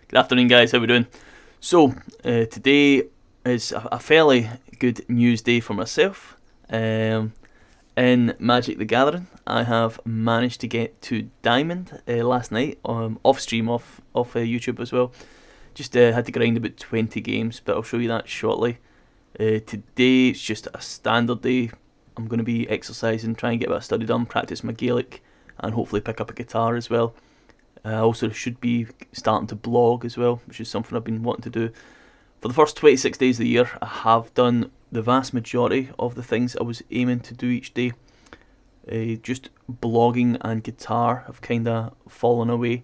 Good afternoon, guys. How we doing? So today is a fairly good news day for myself. In Magic the Gathering, I have managed to get to Diamond last night, off stream, off YouTube as well. Just had to grind about 20 games, but I'll show you that shortly. Today it's just a standard day. I'm going to be exercising, try and get a bit of study done, practice my Gaelic, and hopefully pick up a guitar as well. I also should be starting to blog as well, which is something I've been wanting to do. For the first 26 days of the year, I have done the vast majority of the things I was aiming to do each day. Just blogging and guitar have kind of fallen away.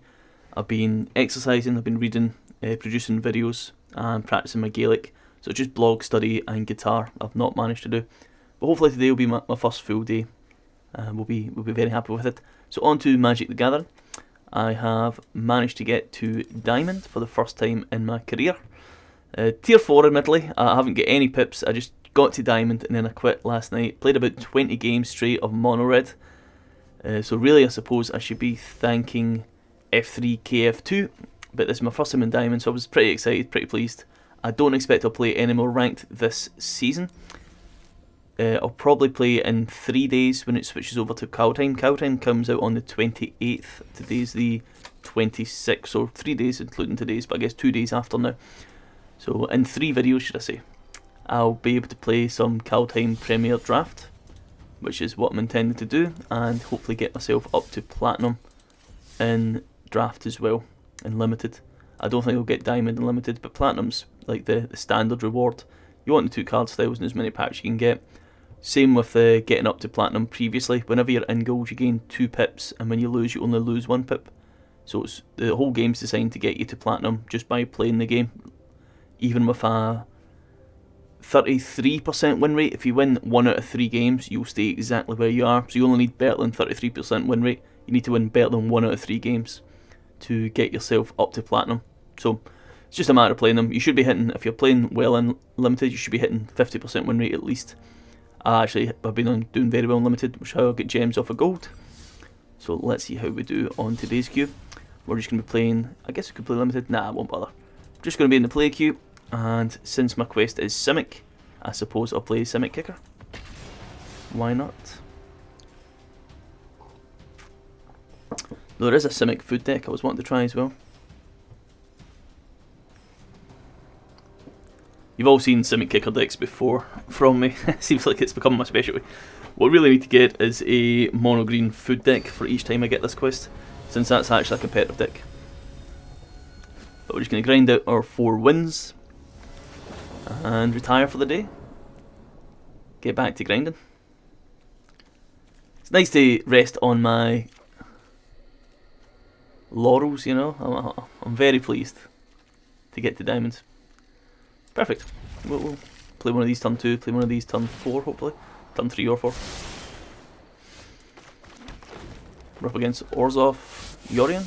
I've been exercising, I've been reading, producing videos, and practicing my Gaelic. So just blog, study, and guitar I've not managed to do. But hopefully today will be my first full day. We'll be very happy with it. So on to Magic the Gathering. I have managed to get to Diamond for the first time in my career. Tier 4 admittedly, I haven't got any pips, I just got to Diamond and then I quit last night. Played about 20 games straight of Mono Red. So really I suppose I should be thanking F3KF2, but this is my first time in Diamond, so I was pretty excited, pretty pleased. I don't expect to play any more ranked this season. I'll probably play in 3 days when it switches over to Cow Time. Cow Time comes out on the 28th. Today's the 26th, so 3 days including today's, but I guess 2 days after now. So in 3 videos, should I say, I'll be able to play some Cow Time Premier Draft, which is what I'm intending to do, and hopefully get myself up to Platinum in Draft as well, in Limited. I don't think I'll get Diamond in Limited, but Platinum's like the standard reward. You want the 2 card styles and as many packs you can get. Same with getting up to Platinum previously. Whenever you're in goals you gain 2 pips, and when you lose you only lose 1 pip. So the whole game's designed to get you to Platinum just by playing the game. Even with a 33% win rate, if you win 1 out of 3 games you'll stay exactly where you are. So you only need better than 33% win rate. You need to win better than 1 out of 3 games to get yourself up to Platinum. So it's just a matter of playing them. You should be hitting, if you're playing well in Limited, you should be hitting 50% win rate at least. I've been doing very well in Limited, which is how I get gems off of gold. So let's see how we do on today's queue. We're just going to be playing, I guess we could play Limited, nah I won't bother. Just going to be in the play queue, and since my quest is Simic, I suppose I'll play Simic Kicker. Why not? Though there is a Simic food deck I was wanting to try as well. You've all seen Simic Kicker decks before from me. Seems like it's become my specialty. What we really need to get is a mono green food deck for each time I get this quest, since that's actually a competitive deck. But we're just going to grind out our 4 wins and retire for the day. Get back to grinding. It's nice to rest on my laurels, you know. I'm very pleased to get to Diamonds. Perfect. We'll play one of these turn 2, play one of these turn 4 hopefully. Turn 3 or 4. We're up against Orzhov Yorion.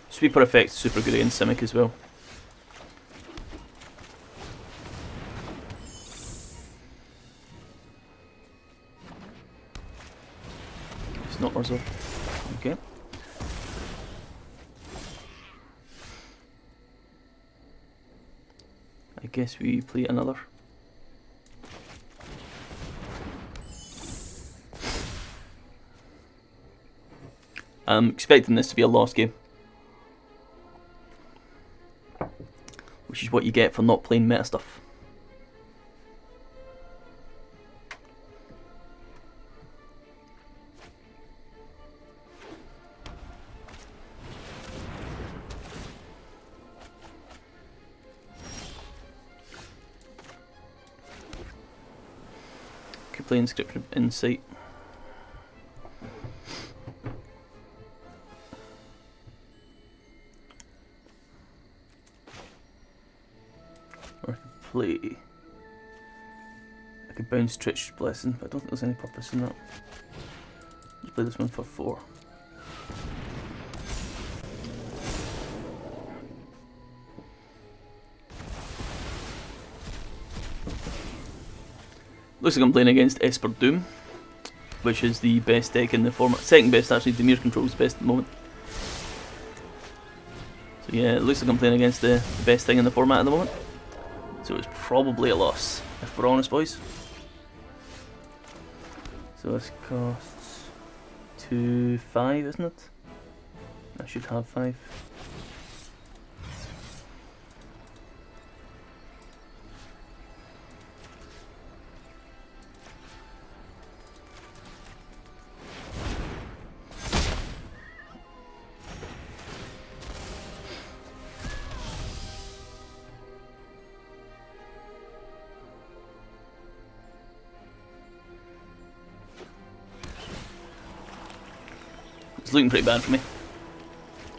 Sweeper effect super good against Simic as well. It's not Orzhov. Okay. I guess we play another. I'm expecting this to be a lost game, which is what you get for not playing meta stuff. Could play Inscription of Insight. Or I could play... I could bounce Trich Blessing, but I don't think there's any purpose in that. Let's play this one for 4. Looks like I'm playing against Esper Doom, which is the best deck in the format. Second best actually, Dimir Control's best at the moment. So yeah, it looks like I'm playing against the best thing in the format at the moment. So it's probably a loss, if we're honest, boys. So this costs 2.5, isn't it? I should have 5. It's looking pretty bad for me.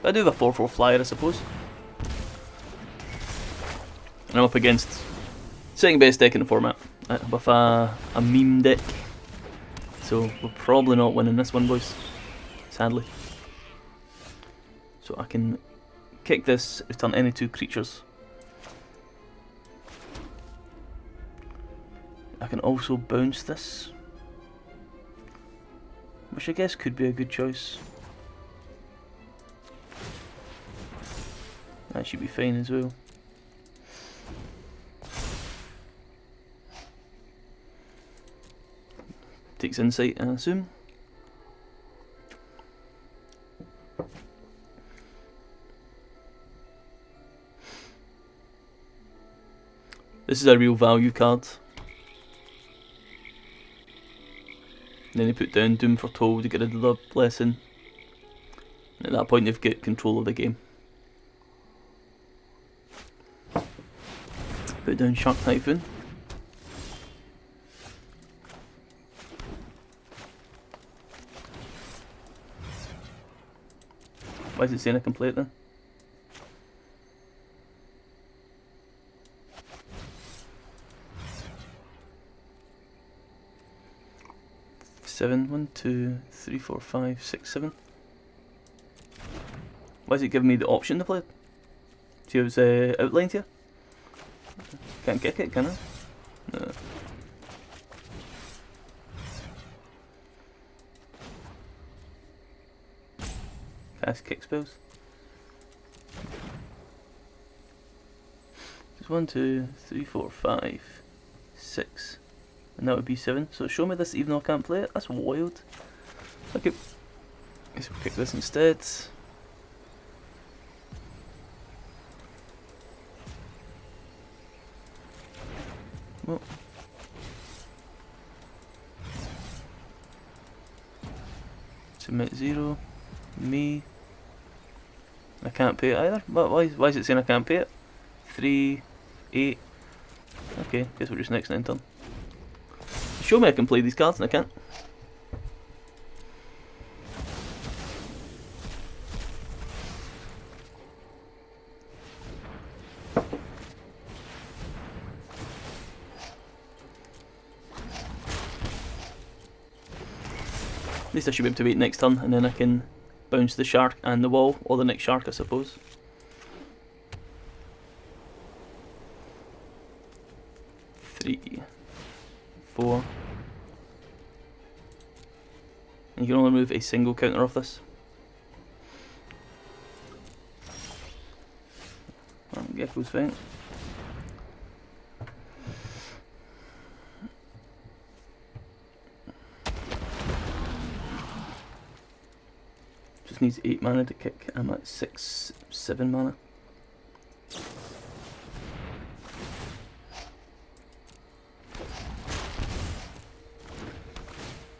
But I do have a 4/4 flyer, I suppose. And I'm up against second best deck in the format with a meme deck. So we're probably not winning this one, boys. Sadly. So I can kick this, return any 2 creatures. I can also bounce this, which I guess could be a good choice. That should be fine as well. Takes insight, I assume. This is a real value card. And then they put down Doom Foretold to get rid of the blessing. And at that point they've got control of the game. Put down Shark Typhoon. Why is it saying I can play it then? Seven, 1, 2, 3, 4, 5, 6, 7. Why is it giving me the option to play it? See how it's outlined here? Can't kick it, can I? No. Cast kick spells. There's 1, 2, 3, 4, 5, 6. And that would be 7. So show me this even though I can't play it? That's wild. Okay. Guess we'll kick this instead. Well. Submit 0. Me. I can't pay it either. Why is it saying I can't pay it? 3, 8. Okay, guess we're just next turn. Show me I can play these cards and I can't. At least I should be able to wait next turn and then I can bounce the shark and the wall, or the next shark I suppose. Three, 4. And you can only remove a single counter off this. Gecko's fine. Just needs 8 mana to kick. I'm at 6, 7 mana.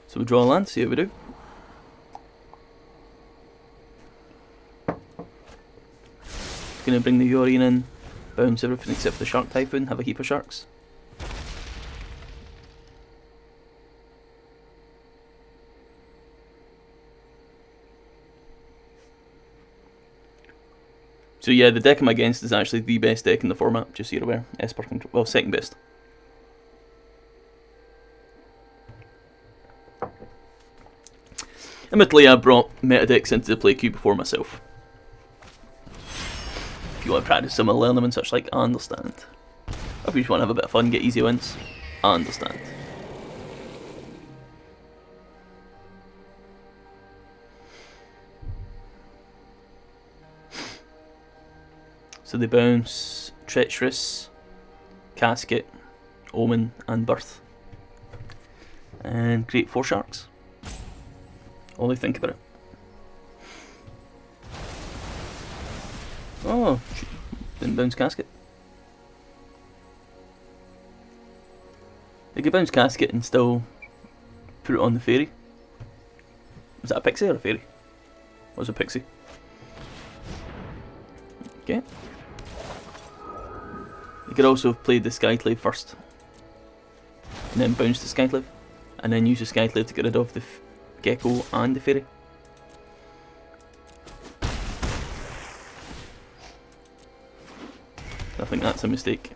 So we draw a land, see how we do. Gonna bring the Yorion in, bounce everything except for the Shark Typhoon, have a heap of sharks. So yeah, the deck I'm against is actually the best deck in the format, just so you're aware. Esper control, well, second best. Admittedly, I brought metadecks into the play queue before myself. If you want to practice some, learn them and such like, I understand. If you just want to have a bit of fun, get easy wins, I understand. So they bounce Treacherous, Casket, Omen and Birth. And create 4 sharks. Only think about it. Oh, didn't bounce Casket. They could bounce Casket and still put it on the fairy. Was that a pixie or a fairy? Was it a pixie? Okay. You could also have played the Skyclave first, and then bounce the Skyclave, and then use the Skyclave to get rid of the Gecko and the fairy. I think that's a mistake.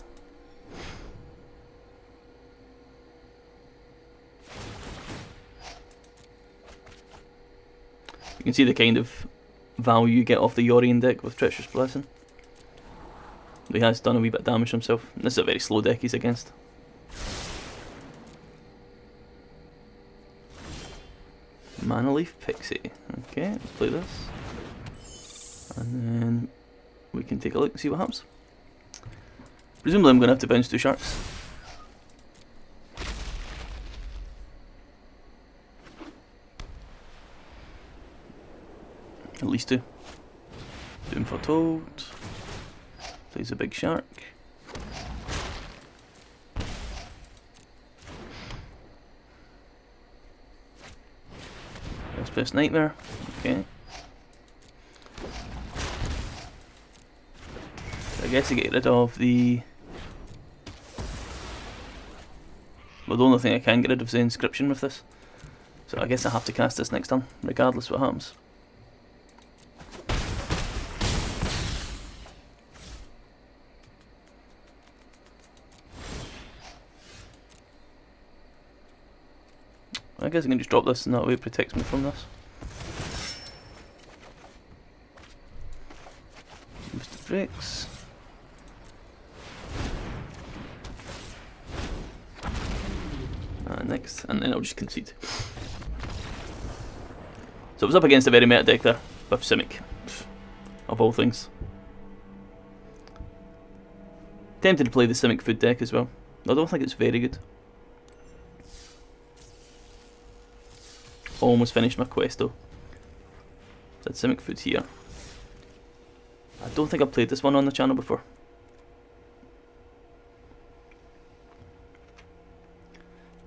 You can see the kind of value you get off the Yorion deck with Treacherous Blessing. He has done a wee bit of damage himself. This is a very slow deck he's against. Mana Leaf Pixie. Okay, let's play this. And then we can take a look and see what happens. Presumably I'm going to have to bounce 2 sharks. At least 2. Doom Foretold. Plays a big shark. Let's press Nightmare. Okay. I guess to get rid of the... Well, the only thing I can get rid of is the Inscription with this. So I guess I have to cast this next turn, regardless what happens. I guess I can just drop this and that way it protects me from this. Use the bricks. Next, and then I'll just concede. So it was up against a very meta deck there, with Simic, of all things. Tempted to play the Simic food deck as well. I don't think it's very good. Almost finished my quest though. That Simic food here. I don't think I've played this one on the channel before.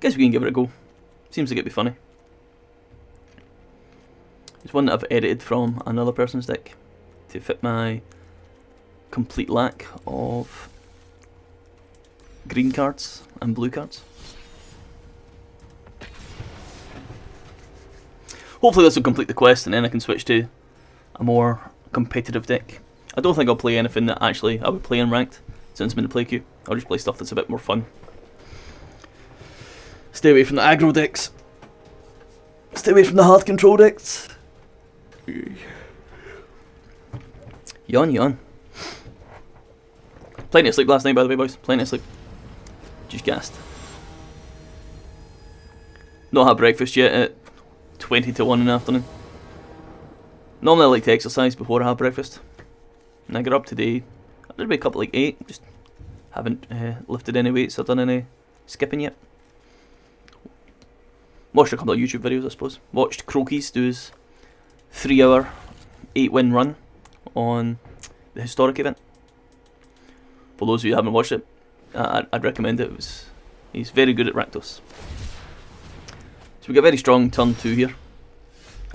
Guess we can give it a go. Seems like it'd be funny. It's one that I've edited from another person's deck to fit my complete lack of green cards and blue cards. Hopefully this will complete the quest and then I can switch to a more competitive deck. I don't think I'll play anything that actually I would play in ranked since I'm in the play queue. I'll just play stuff that's a bit more fun. Stay away from the aggro decks. Stay away from the hard control decks. Yawn, yawn. Plenty of sleep last night, by the way, boys. Plenty of sleep. Just gassed. Not had breakfast yet at 20 to 1 in the afternoon. Normally I like to exercise before I have breakfast. And I got up today, I did wake up at like 8. Just haven't lifted any weights or done any skipping yet. Watched a couple of YouTube videos, I suppose. Watched Crokies do his 3-hour 8-win run on the historic event. For those of you who haven't watched it, I'd recommend it. He's very good at Rakdos. So we got a very strong turn 2 here.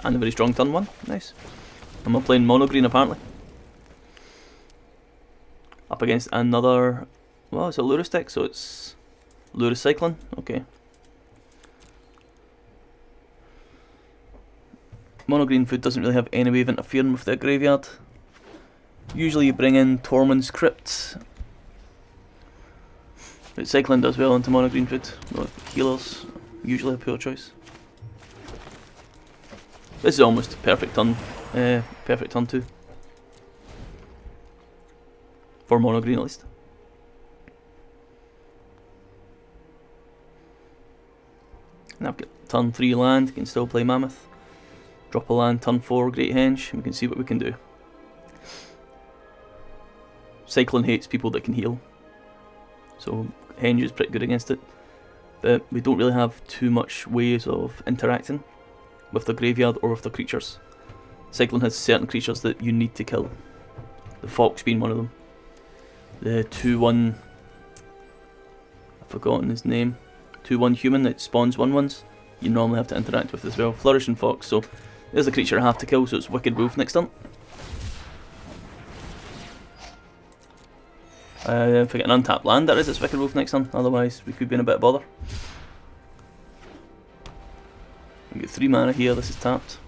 And a very strong turn 1. Nice. And we're playing mono green apparently. Up against another... Well, it's a Lurrus deck, so it's Lurrus Cyclone. Okay. Mono green food doesn't really have any way of interfering with their graveyard. Usually you bring in Tormund's Crypt. But Cyclone does well into mono green food. Well, healers usually a poor choice. This is almost perfect turn 2. For mono green at least. And I've got turn 3 land, can still play Mammoth. Drop a land, turn 4, Great Henge, and we can see what we can do. Cyclone hates people that can heal, so Henge is pretty good against it. But we don't really have too much ways of interacting with the graveyard or with the creatures. Cyclone has certain creatures that you need to kill. The Fox being one of them. The 2-1... I've forgotten his name. 2-1 human that spawns 1-1s. You normally have to interact with as well. Flourishing Fox, so there's a creature I have to kill, so it's Wicked Wolf next turn. If I get an untapped land, that is, it's Wicked Wolf next turn, otherwise we could be in a bit of bother. We get 3 mana here, this is tapped.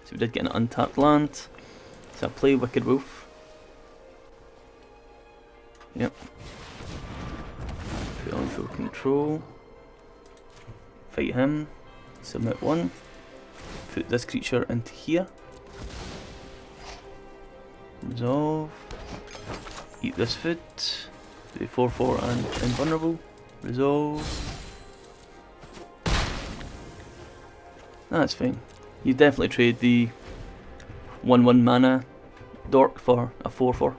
So we did get an untapped land, so I play Wicked Wolf. Yep. Put on full control. Fight him. Submit 1. Put this creature into here. Resolve. Eat this food. Do 4/4 and invulnerable. Resolve. That's fine. You definitely trade the 1/1 mana dork for a 4/4.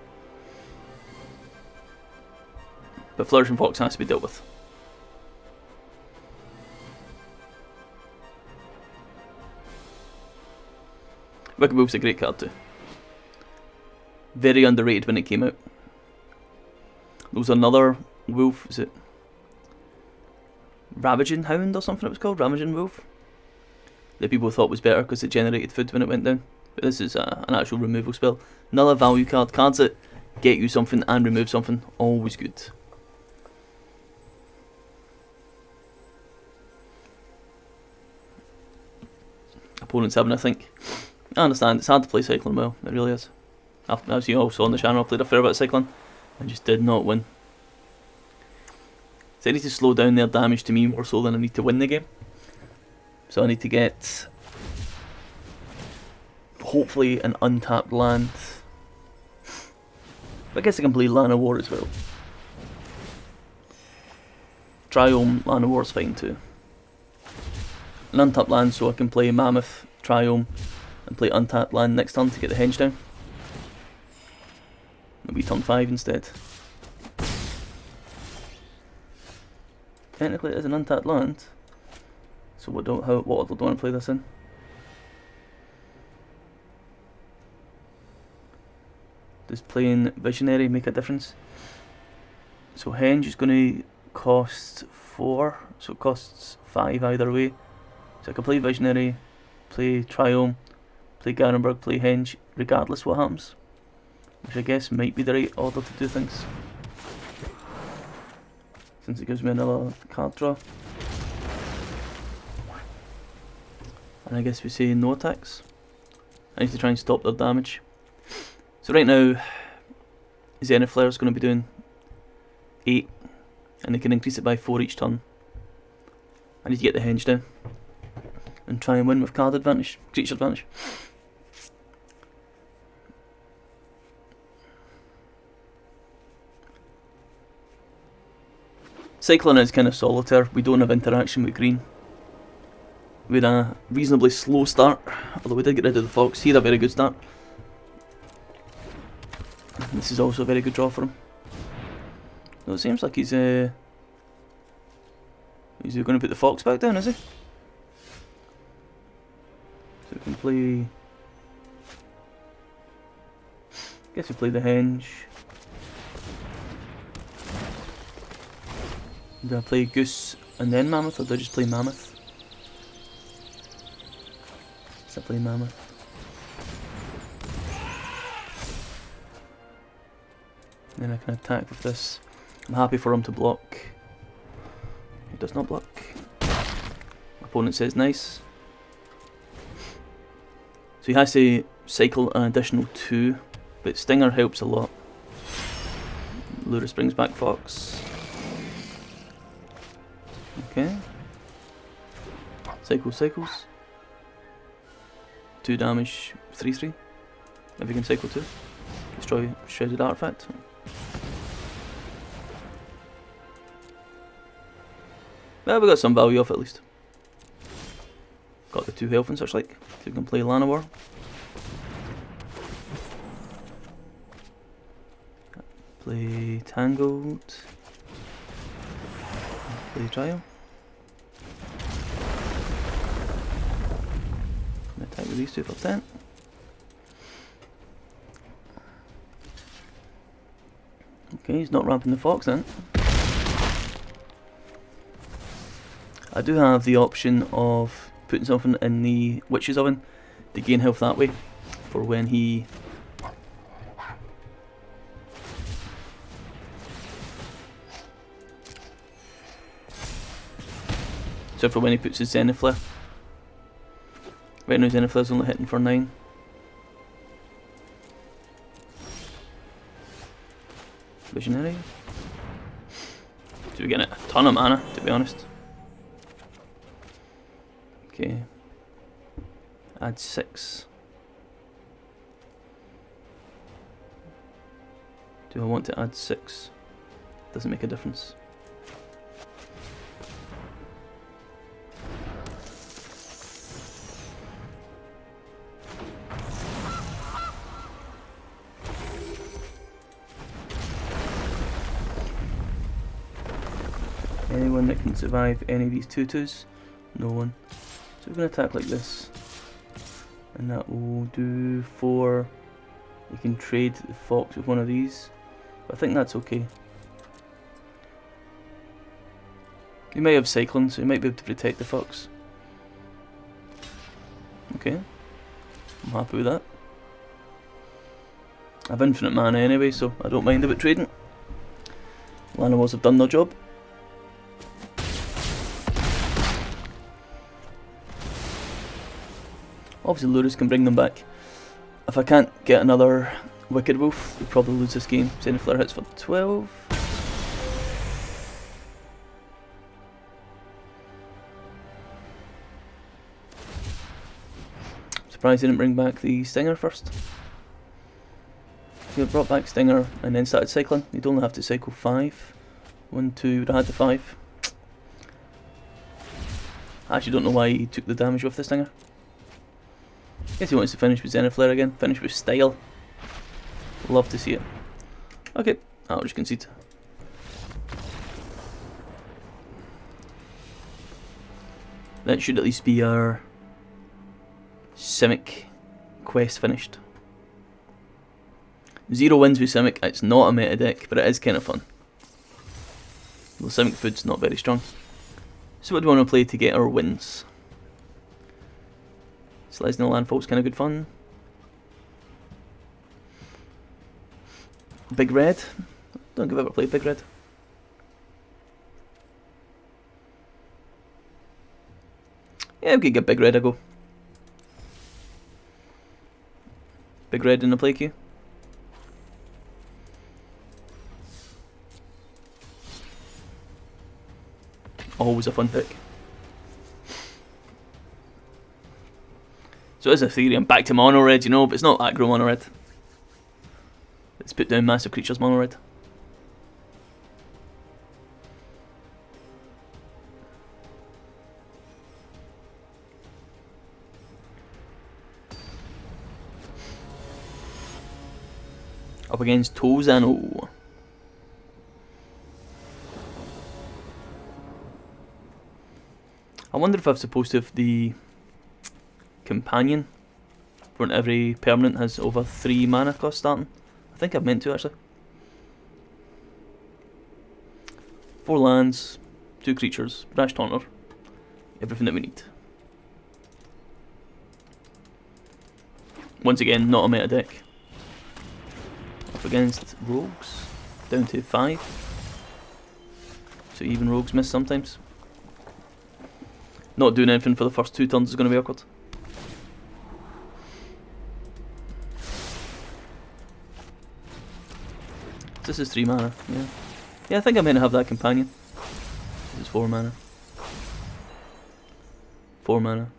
But Flourishing Fox has to be dealt with. Wicked Wolf's a great card too. Very underrated when it came out. There was another wolf, is it Ravaging Hound or something it was called? Ravaging Wolf? That people thought was better because it generated food when it went down. But this is an actual removal spell. Another value card. Cards that get you something and remove something. Always good. Opponents having a think. I understand, it's hard to play Cyclone well, it really is. As you all saw on the channel, I played a fair bit of Cyclone and just did not win. So I need to slow down their damage to me more so than I need to win the game. So I need to get, hopefully, an untapped land. But I guess I can play Llanowar as well. Triome, Llanowar's fine too. An untapped land so I can play Mammoth, Triome, and play untapped land next turn to get the Henge down. Maybe turn 5 instead. Technically it is an untapped land. So what order do I want to play this in? Does playing Visionary make a difference? So Henge is going to cost 4, so it costs 5 either way. So I can play Visionary, play Triome, play Garenberg, play Henge, regardless what happens. Which I guess might be the right order to do things. Since it gives me another card draw. And I guess we say no attacks. I need to try and stop their damage. So right now, Zenith Flare is going to be doing 8. And they can increase it by 4 each turn. I need to get the Henge down. And try and win with card advantage, creature advantage. Cyclone is kind of solitaire, we don't have interaction with green. We had a reasonably slow start, although we did get rid of the Fox. He had a very good start. This is also a very good draw for him. So it seems like he's going to put the Fox back down, is he? So we can play... guess we play the Henge. Do I play Goose and then Mammoth, or do I just play Mammoth? So I play Mammoth. Then I can attack with this. I'm happy for him to block. He does not block. Opponent says nice. So he has to cycle an additional 2, but Stinger helps a lot. Lurrus brings back Fox. Okay. Cycles. 2 damage, 3/3. If you can cycle 2. Destroy Shredded Artifact. Well, we got some value off it at least. Got the 2 health and such like, so we can play Llanowar. Play Tangled. Play Trial. Attack with these 2 for 10. Okay, he's not ramping the Fox then. I do have the option of putting something in the Witch's Oven to gain health that way for when he puts his Zenith Flare. Right now Zenith Flare's only hitting for 9. Visionary. So we're getting a ton of mana, to be honest. Okay. Add 6. Do I want to add 6? Doesn't make a difference. Anyone that can survive any of these 2/2s? No one. So we're going to attack like this. And that will do 4. You can trade the Fox with one of these. But I think that's okay. You may have Cyclone, so you might be able to protect the Fox. Okay. I'm happy with that. I have infinite mana anyway, so I don't mind about trading. Llanowars have done their job. Obviously Lurrus can bring them back. If I can't get another Wicked Wolf, we'll probably lose this game. Zenith Flare hits for 12. Surprised he didn't bring back the Stinger first. If he had brought back Stinger and then started cycling, you'd only have to cycle 5. 1, 2, would have had the 5. I actually don't know why he took the damage with the Stinger. Guess he wants to finish with Zenith Flare again. Finish with style. Love to see it. Okay, I'll just concede. That should at least be our Simic quest finished. 0 wins with Simic. It's not a meta deck, but it is kind of fun. The Simic food's not very strong. So what do we want to play to get our wins? Selesnya Landfall's kind of good fun. Big Red. Don't think I've ever played Big Red. Yeah, we could give Big Red a go. Big Red in the play queue. Always a fun pick. So it is Ethereum, back to mono red, you know, but it's not aggro mono red. Let's put down massive creatures mono red. Up against Tozano. I wonder if I'm supposed to have the companion for every permanent has over 3 mana cost starting. I think I've meant to actually. 4 lands, 2 creatures, Brash Taunter, everything that we need. Once again, not a meta deck. Up against Rogues, down to 5. So even Rogues miss sometimes. Not doing anything for the first 2 turns is going to be awkward. This is 3 mana, yeah. Yeah, I think I'm going to have that companion. This is 4 mana. 4 mana.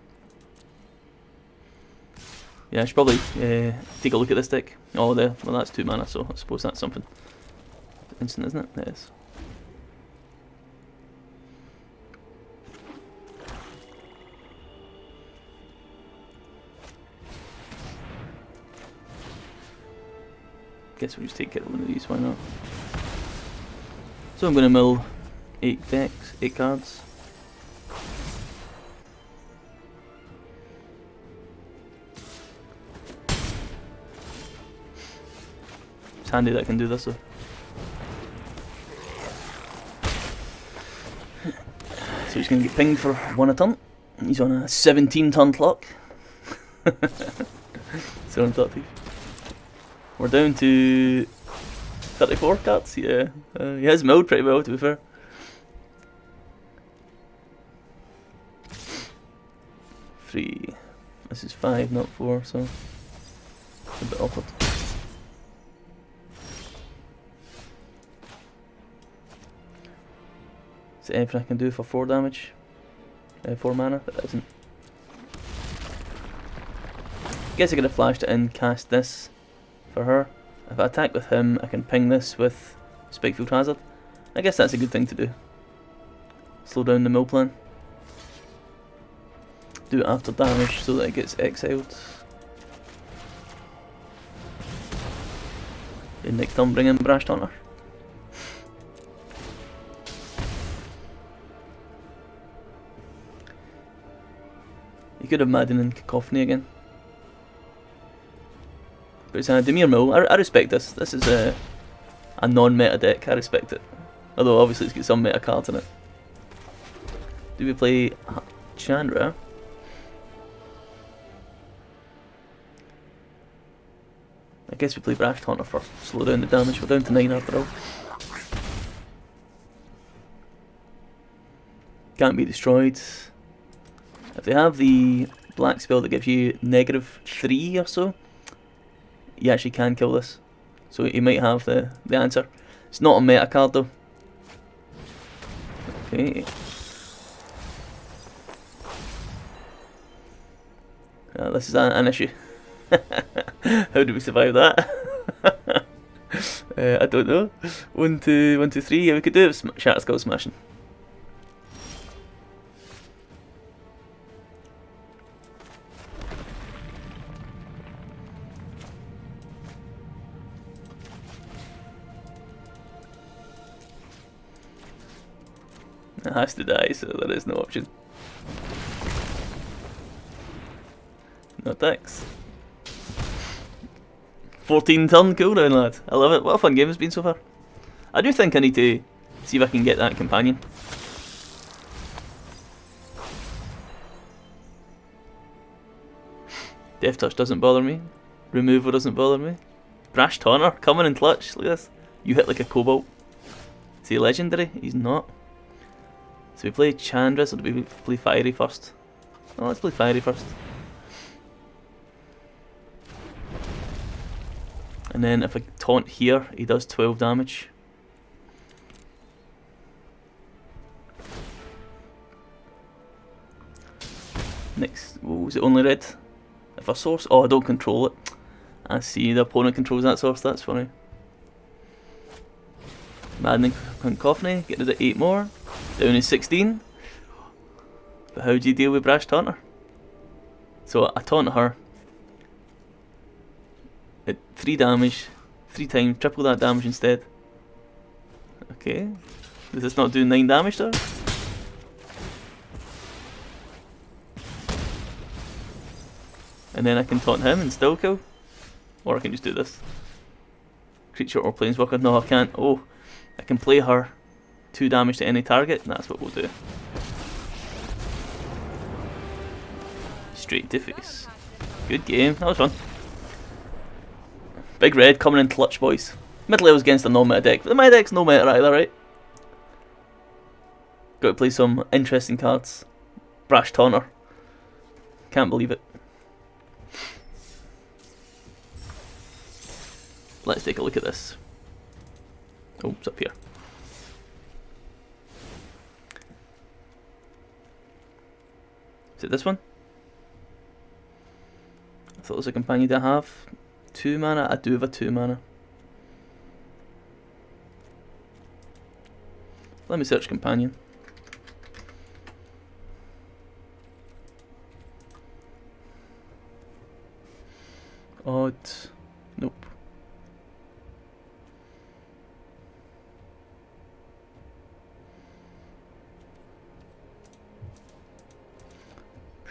Yeah, I should probably take a look at this deck. Oh, there. Well, that's 2 mana, so I suppose that's something. Instant, isn't it? It is. Guess we'll just take care of one of these, why not? So I'm gonna mill 8 cards. It's handy that I can do this though. So he's going to get pinged for 1 a turn. He's on a 17 turn clock. 730. We're down to 34 cards. Yeah, he has milled pretty well, to be fair. Three. This is 5, not 4, so it's a bit awkward. Is there anything I can do for 4 damage? 4 mana? That isn't. Guess I could have flashed it in, cast this for her. If I attack with him, I can ping this with Spikefield Hazard. I guess that's a good thing to do. Slow down the mill plan. Do it after damage so that it gets exiled. Then next turn bring in Brash Taunter. You could have Madden and Cacophony again. But it's a Dimir Mill. I respect this. This is a non-meta deck. I respect it. Although obviously it's got some meta cards in it. Do we play Chandra? I guess we play Brash Taunter first. Slow down the damage. We're down to 9 after all. Can't be destroyed. If they have the black spell that gives you -3 or so, you actually can kill this. So you might have the answer. It's not a meta card though. Okay. This is an issue. How do we survive that? I don't know. 1, 2, 1, 2, 3. Yeah, we could do it with Shatterskull Smashing. It has to die, so there is no option. No attacks. 14 turn cooldown, lad. I love it. What a fun game it's been so far. I do think I need to see if I can get that companion. Death Touch doesn't bother me. Removal doesn't bother me. Brash Taunter coming in clutch. Look at this. You hit like a Cobalt. Is he legendary? He's not. So we play Chandra, so do we play Fiery first? Oh, let's play Fiery first. And then if I taunt here, he does 12 damage. Next, oh, is it only red? If a source, oh, I don't control it. I see, the opponent controls that source, that's funny. Maddening Cacophony, get rid of 8 more. Down to 16. But how do you deal with Brash Taunter? So I taunt her. At 3 damage, 3 times, triple that damage instead. Okay. Does this not do 9 damage to her? And then I can taunt him and still kill. Or I can just do this. Creature or planeswalker. No, I can't. Oh, I can play her 2 damage to any target, and that's what we'll do. Straight to face. Good game. That was fun. Big red coming in clutch, boys. Mid levels against a non-meta deck, but the meta deck's no meta either, right? Got to play some interesting cards. Brash Taunter. Can't believe it. Let's take a look at this. Oh, it's up here. Is it this one? I thought it was a companion to have. 2 mana? I do have a 2 mana. Let me search companion. Odd. Nope.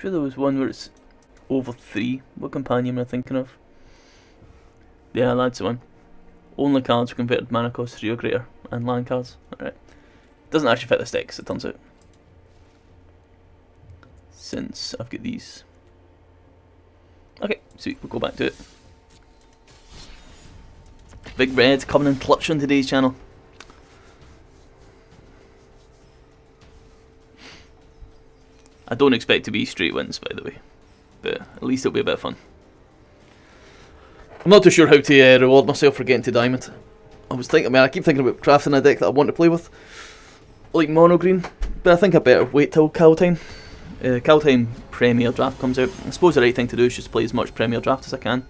sure there was one where it's over 3. What companion am I thinking of? Yeah, that's the one. Only cards with converted mana cost 3 or greater, and land cards. Alright. Doesn't actually fit this deck, as it turns out. Since I've got these. Okay, sweet, we'll go back to it. Big Red coming in clutch on today's channel. I don't expect to be straight wins, by the way, but at least it'll be a bit of fun. I'm not too sure how to reward myself for getting to Diamond. I was thinking, I keep thinking about crafting a deck that I want to play with, like mono green, but I think I better wait till Kaldheim. Kaldheim Premier Draft comes out. I suppose the right thing to do is just play as much Premier Draft as I can,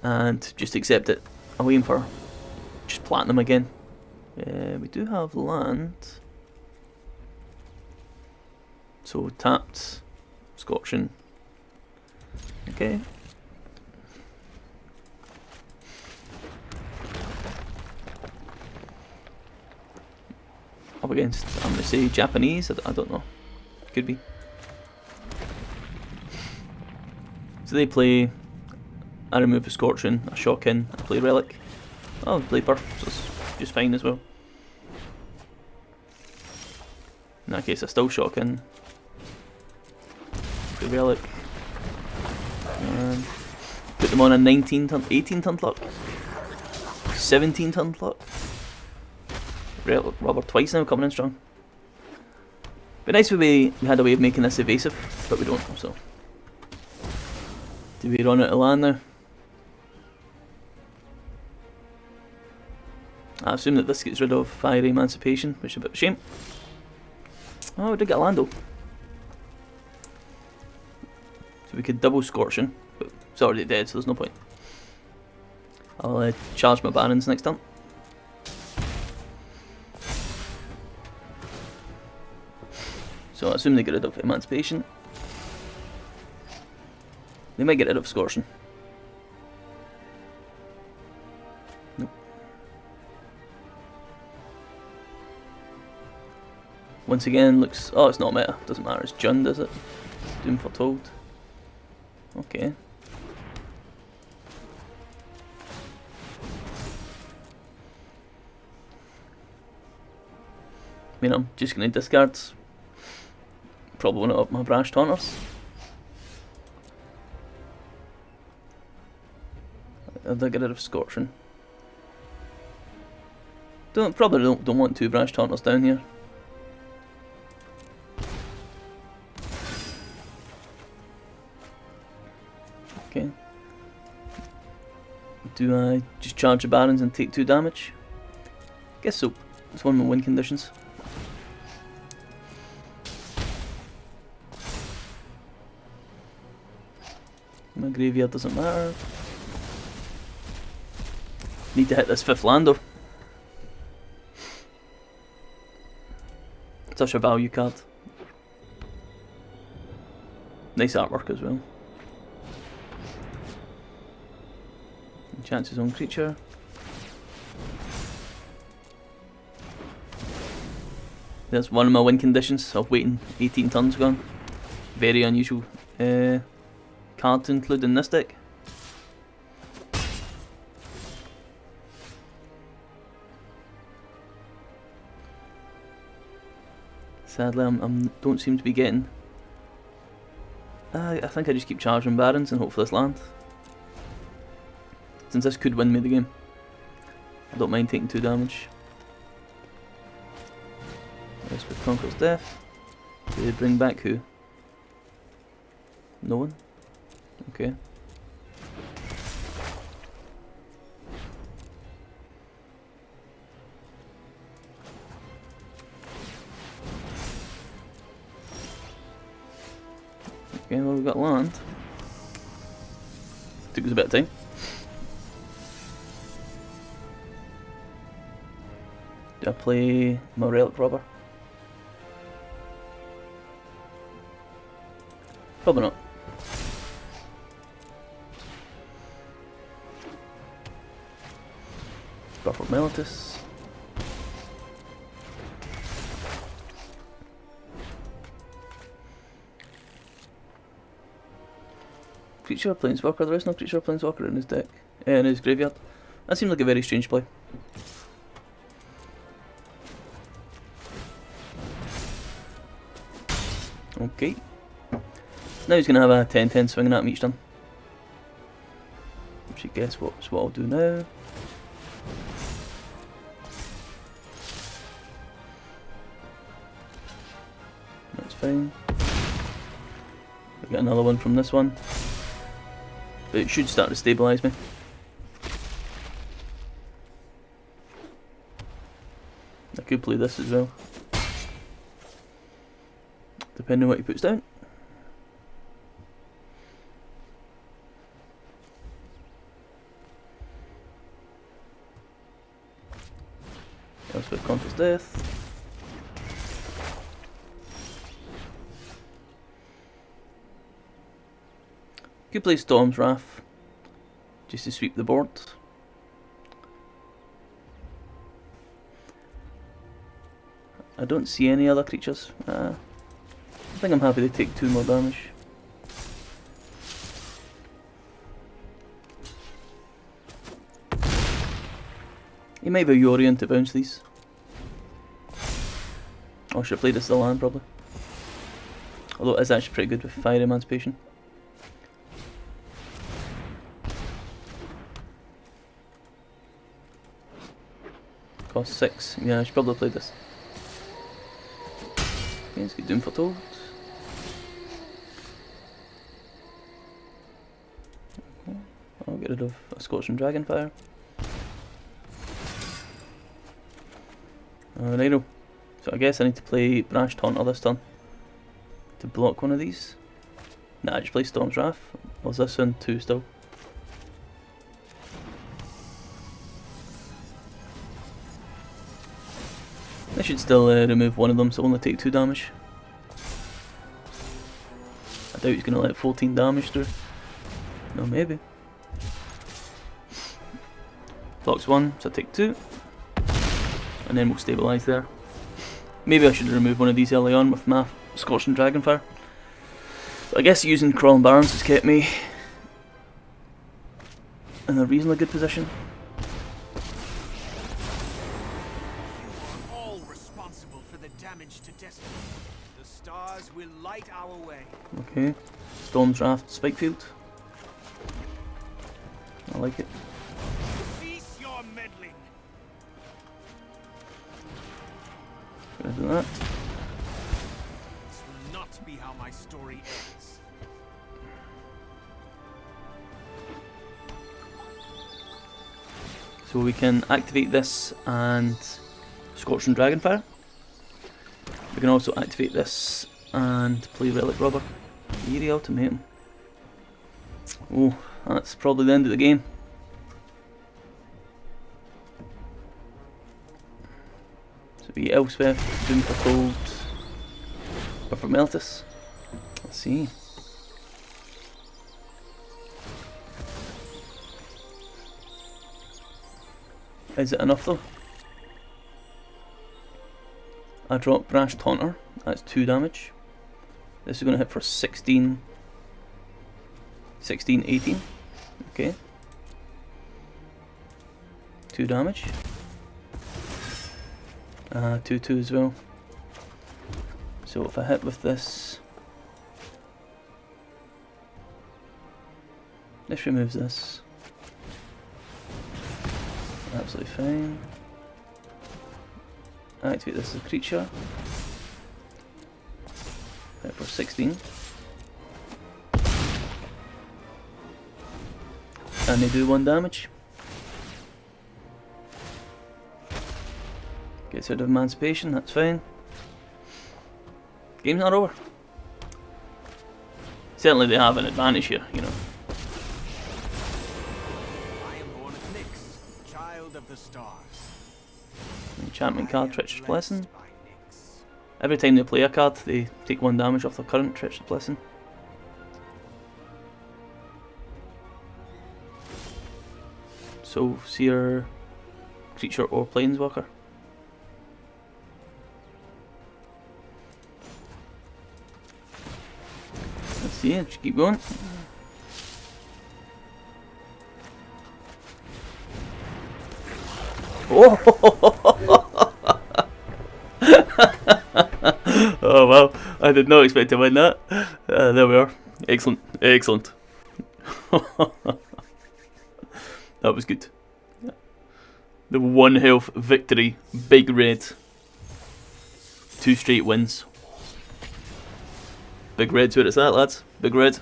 and just accept it. I'm waiting for just Platinum again. We do have land. So tapped, Scorching. Okay. Up against, I'm going to say Japanese, I don't know. Could be. So they play, I remove a Scorching, a Shock-in, I play Relic. Oh, play Burf, so it's just fine as well. In that case, I still Shock-in. The Relic, and put them on a 18 turn clock, 17 turn clock. Relic Rubber twice now, coming in strong. Be nice if we had a way of making this evasive, but we don't, so. Do we run out of land now? I assume that this gets rid of Fiery Emancipation, which is a bit of a shame. Oh, we did get a land though. We could double Scorching, but it's already dead, so there's no point. I'll charge my Barons next turn. So I assume they get rid of Emancipation. They might get rid of Scorching. Nope. Once again, looks... Oh, it's not meta. Doesn't matter. It's Jund, does it? Doom Foretold. Okay. I mean, I'm just going to discard. Probably want to up my Brash Taunters. I'll get rid of Scorching. Probably don't want 2 Brash Taunters down here. Okay. Do I just charge the Barons and take 2 damage? Guess so. It's one of my win conditions. My graveyard doesn't matter. Need to hit this 5th land though. Such a value card. Nice artwork as well. Enchants his own creature. There's one of my win conditions of waiting 18 turns gone. Very unusual card to include in this deck. Sadly, I don't seem to be getting. I think I just keep charging Barons and hope for this land. Since this could win me the game, I don't mind taking 2 damage. This with Conqueror's Death. Do they bring back who? No one? Okay. Okay, well, we've got land. Took us a bit of time. Do I play my Relic Rubber? Probably not. Buffer Meliodas. Creature, Planeswalker. There is no creature, Planeswalker in his deck. In his graveyard. That seemed like a very strange play. Okay. So now he's going to have a 10-10 swinging at him each turn. Which I guess what I'll do now. That's fine. I'll get another one from this one. But it should start to stabilise me. I could play this as well. Depending on what he puts down. Elspeth Conquers Death. Could play Storm's Wrath just to sweep the board. I don't see any other creatures. I think I'm happy to take 2 more damage. He might have a Yorion to bounce these. Oh, I should have played this as the land probably. Although it is actually pretty good with Fire Emancipation. Cost 6. Yeah, I should probably play this. Okay, let's get Doom Foretold. Okay. I'll get rid of a Scorching Dragonfire. Righto. So I guess I need to play Brash Taunter this turn to block one of these. Nah, I just play Storm's Wrath. Or is this in 2 still? I should still remove one of them, so only take 2 damage. I doubt he's going to let 14 damage through. No, maybe. Blocks 1, so I take 2. And then we'll stabilise there. Maybe I should remove one of these early on with my Scorching Dragonfire. But I guess using Crawling Barrens has kept me in a reasonably good position. You are all responsible for the damage to Destiny. The stars will light our way. Okay. Storm's Wrath, Spikefield. I like it. Cease your meddling. Gonna do that. This will not be how my story ends. So we can activate this and Scorching Dragonfire. We can also activate this and play Relic Robber. Eerie Ultimatum. Oh, that's probably the end of the game. So we Elspeth, Doom Foretold, or for Meltis. Let's see. Is it enough though? I drop Brash Taunter, that's 2 damage. This is going to hit for 16, 18. Okay. 2 damage. 2/2 as well. So if I hit with this, this removes this. Absolutely fine. Activate this as a creature. Hit for 16. And they do 1 damage. Gets rid of Emancipation, that's fine. Game's not over. Certainly they have an advantage here, you know. I am born of Nyx, child of the stars. Enchantment card, Treacherous Blessing. Blessed by Nyx. Every time they play a card, they take 1 damage off their current Treacherous Blessing. So, Seer, creature or Planeswalker. Let's see, just keep going. Oh! Oh wow, I did not expect to win that. There we are. Excellent, excellent. That was good. The 1 health victory, Big Red. 2 straight wins. Big Red's where it's at, lads. Big Red.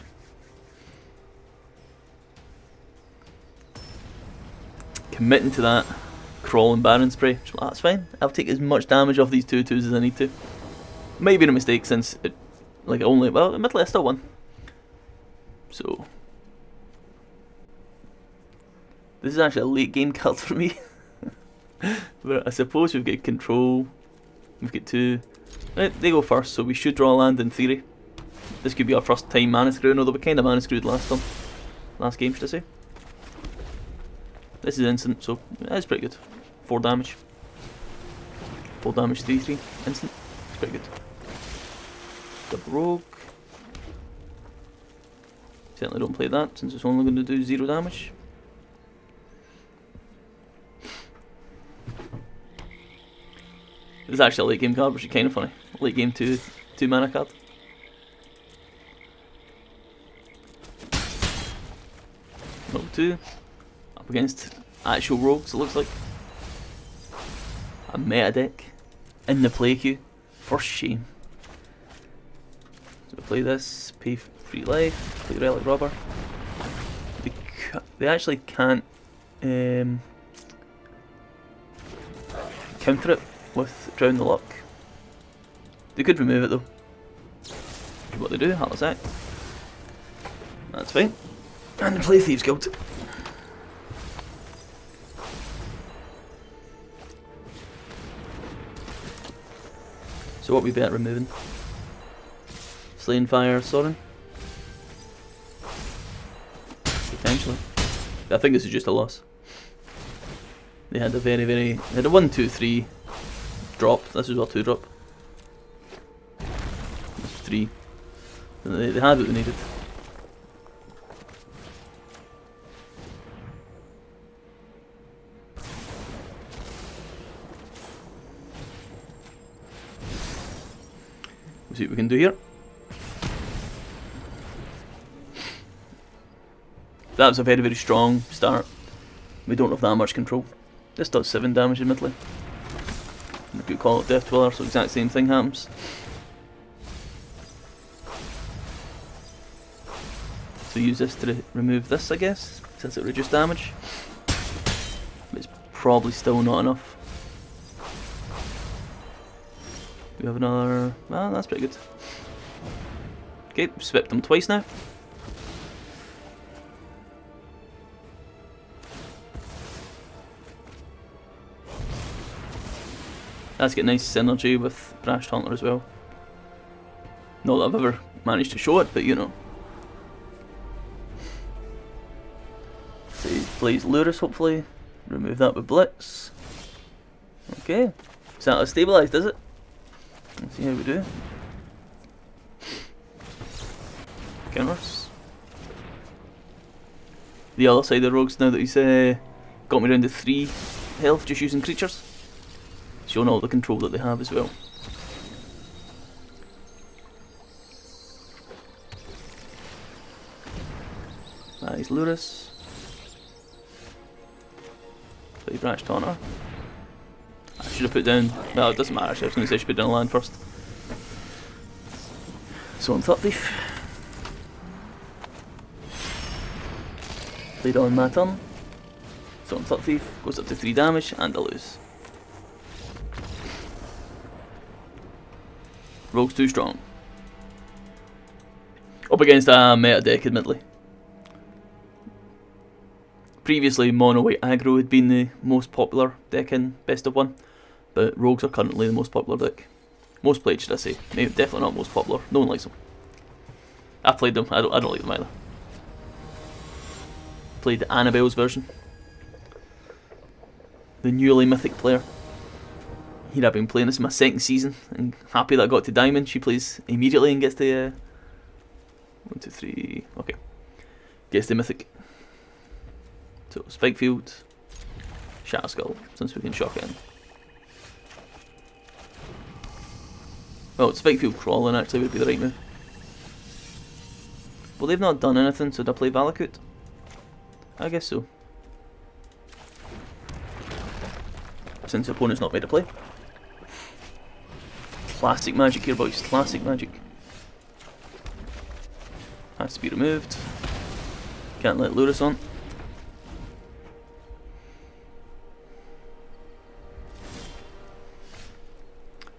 Committing to that crawling Baron spray. That's fine. I'll take as much damage off these 2/2s as I need to. Might be a mistake since it, like, only, well, admittedly I still won. So this is actually a late game card for me. But I suppose we've got control. We've got 2. Right, they go first, so we should draw land in theory. This could be our first time mana screwing, although we kind of mana screwed last game, should I say. This is instant, so that's pretty good. 4 damage. 4 damage, 3/3. Instant. It's pretty good. The Rogue. Certainly don't play that, since it's only going to do 0 damage. This is actually a late game card, which is kind of funny. Late game 2 mana card. Rogue 2. Up against actual rogues, it looks like. A meta deck. In the play queue. For shame. So we play this, pay 3 life, play Relic Robber. They actually can't counter it with Drown the Luck. They could remove it though. What they do, Heartless Act. That's fine. And they play Thieves Guild. So what we bet removing? Slaying Fire, Sorin? Potentially. I think this is just a loss. They had a they had a 1, 2, 3 drop. This is a 2 drop. 3. They had what they needed. We'll see what we can do here. That was a very, very strong start. We don't have that much control. This does 7 damage admittedly. We could call it Death Dweller, so exact same thing happens. So use this to remove this, I guess, since it reduced damage. But it's probably still not enough. We have another. Well, that's pretty good. Okay, swept them twice now. That's got nice synergy with Brash Taunter as well. Not that I've ever managed to show it, but you know. So he plays Lurrus, hopefully. Remove that with Blitz. Okay. Is that stabilised, is it? Let's see how we do. Counters. The other side of the rogues now that he's got me down to 3 health just using creatures. Showing all the control that they have as well. That is Lurrus. Play Brash Taunter. I should have put down. No, it doesn't matter. Actually, I was going to say I should put down a land first. So on Thought Thief. Played on my turn. So on Thought Thief goes up to 3 damage and I lose. Rogue's too strong. Up against a meta deck, admittedly. Previously, mono white aggro had been the most popular deck in Best of 1, but rogues are currently the most popular deck. Most played, should I say? Maybe definitely not most popular. No one likes them. I've played them. I don't like them either. Played Annabelle's version. The newly mythic player. Here I've been playing this in my 2nd season, and happy that I got to Diamond. She plays immediately and gets the 1, 2, 3. Okay, gets the mythic. So Spikefield, Shatter Skull, since we can shock it in. Well, Spikefield Crawling actually would be the right move. Well, they've not done anything, so do I play Valakut? I guess so. Since the opponent's not made a play. Classic magic here, boys. Classic magic. Has to be removed. Can't let Lurrus on.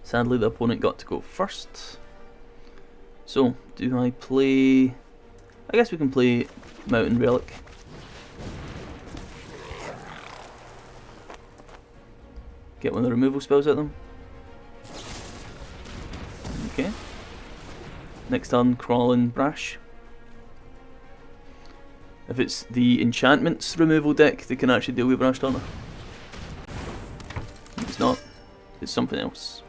Sadly, the opponent got to go first. So, do I play... I guess we can play Mountain Relic. Get one of the removal spells at them. Okay. Next turn, Crawling Brash. If it's the enchantments removal deck, they can actually deal with Brash Turner. It's not. It's something else.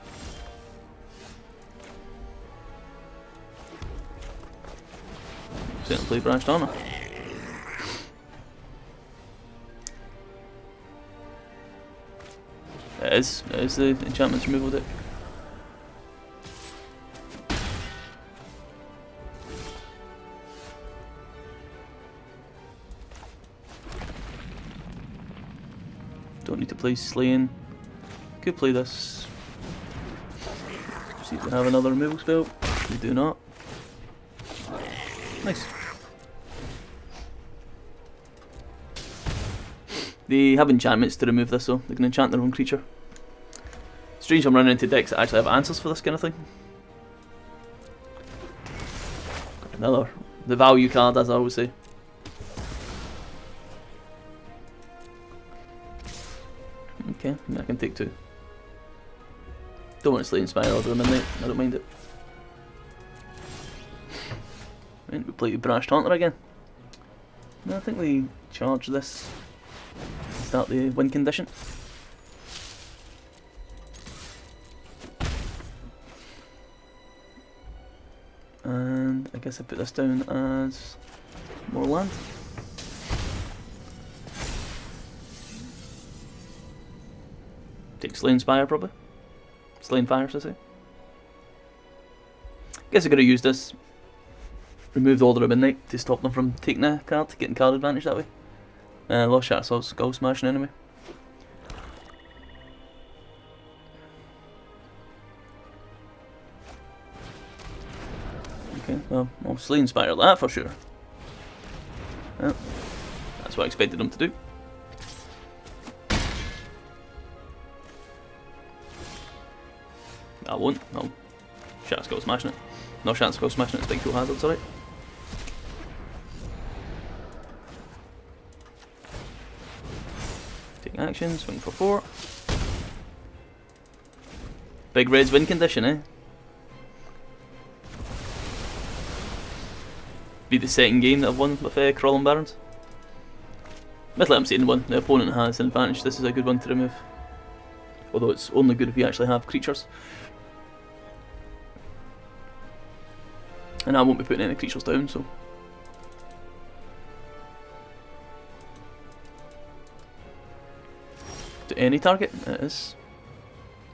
Certainly play Brash Turner. It is the enchantments removal deck. Don't need to play Slaying. Could play this. See if we have another removal spell. We do not. Nice. They have enchantments to remove this though. They can enchant their own creature. Strange I'm running into decks that actually have answers for this kind of thing. Another. The value card, as I always say. Okay, I can take two. Don't want to Slay Inspire Order of Midnight, I don't mind it. Right, we play Brash Taunter again. No, I think we charge this. Start the win condition. And I guess I put this down as more land. Take Slay Inspire probably. Slay Fire, should I say. Guess I could have used this. Remove the Order of Midnight to stop them from taking a card, getting card advantage that way. Lost Shatter Skull smashing enemy. Okay, well, I'll Slay Inspire that for sure. Yeah, that's what I expected them to do. I won't. I'll Shatter Skull smashing it. No Shatter Skull smashing it, it's Spikefield Hazard's alright. Take action, swing for 4. Big Red's win condition, eh? Be the second game that I've won with Crawling Barrens. Admittedly I'm saying one, the opponent has an advantage, this is a good one to remove. Although it's only good if you actually have creatures. And I won't be putting any creatures down, so. To any target, it is.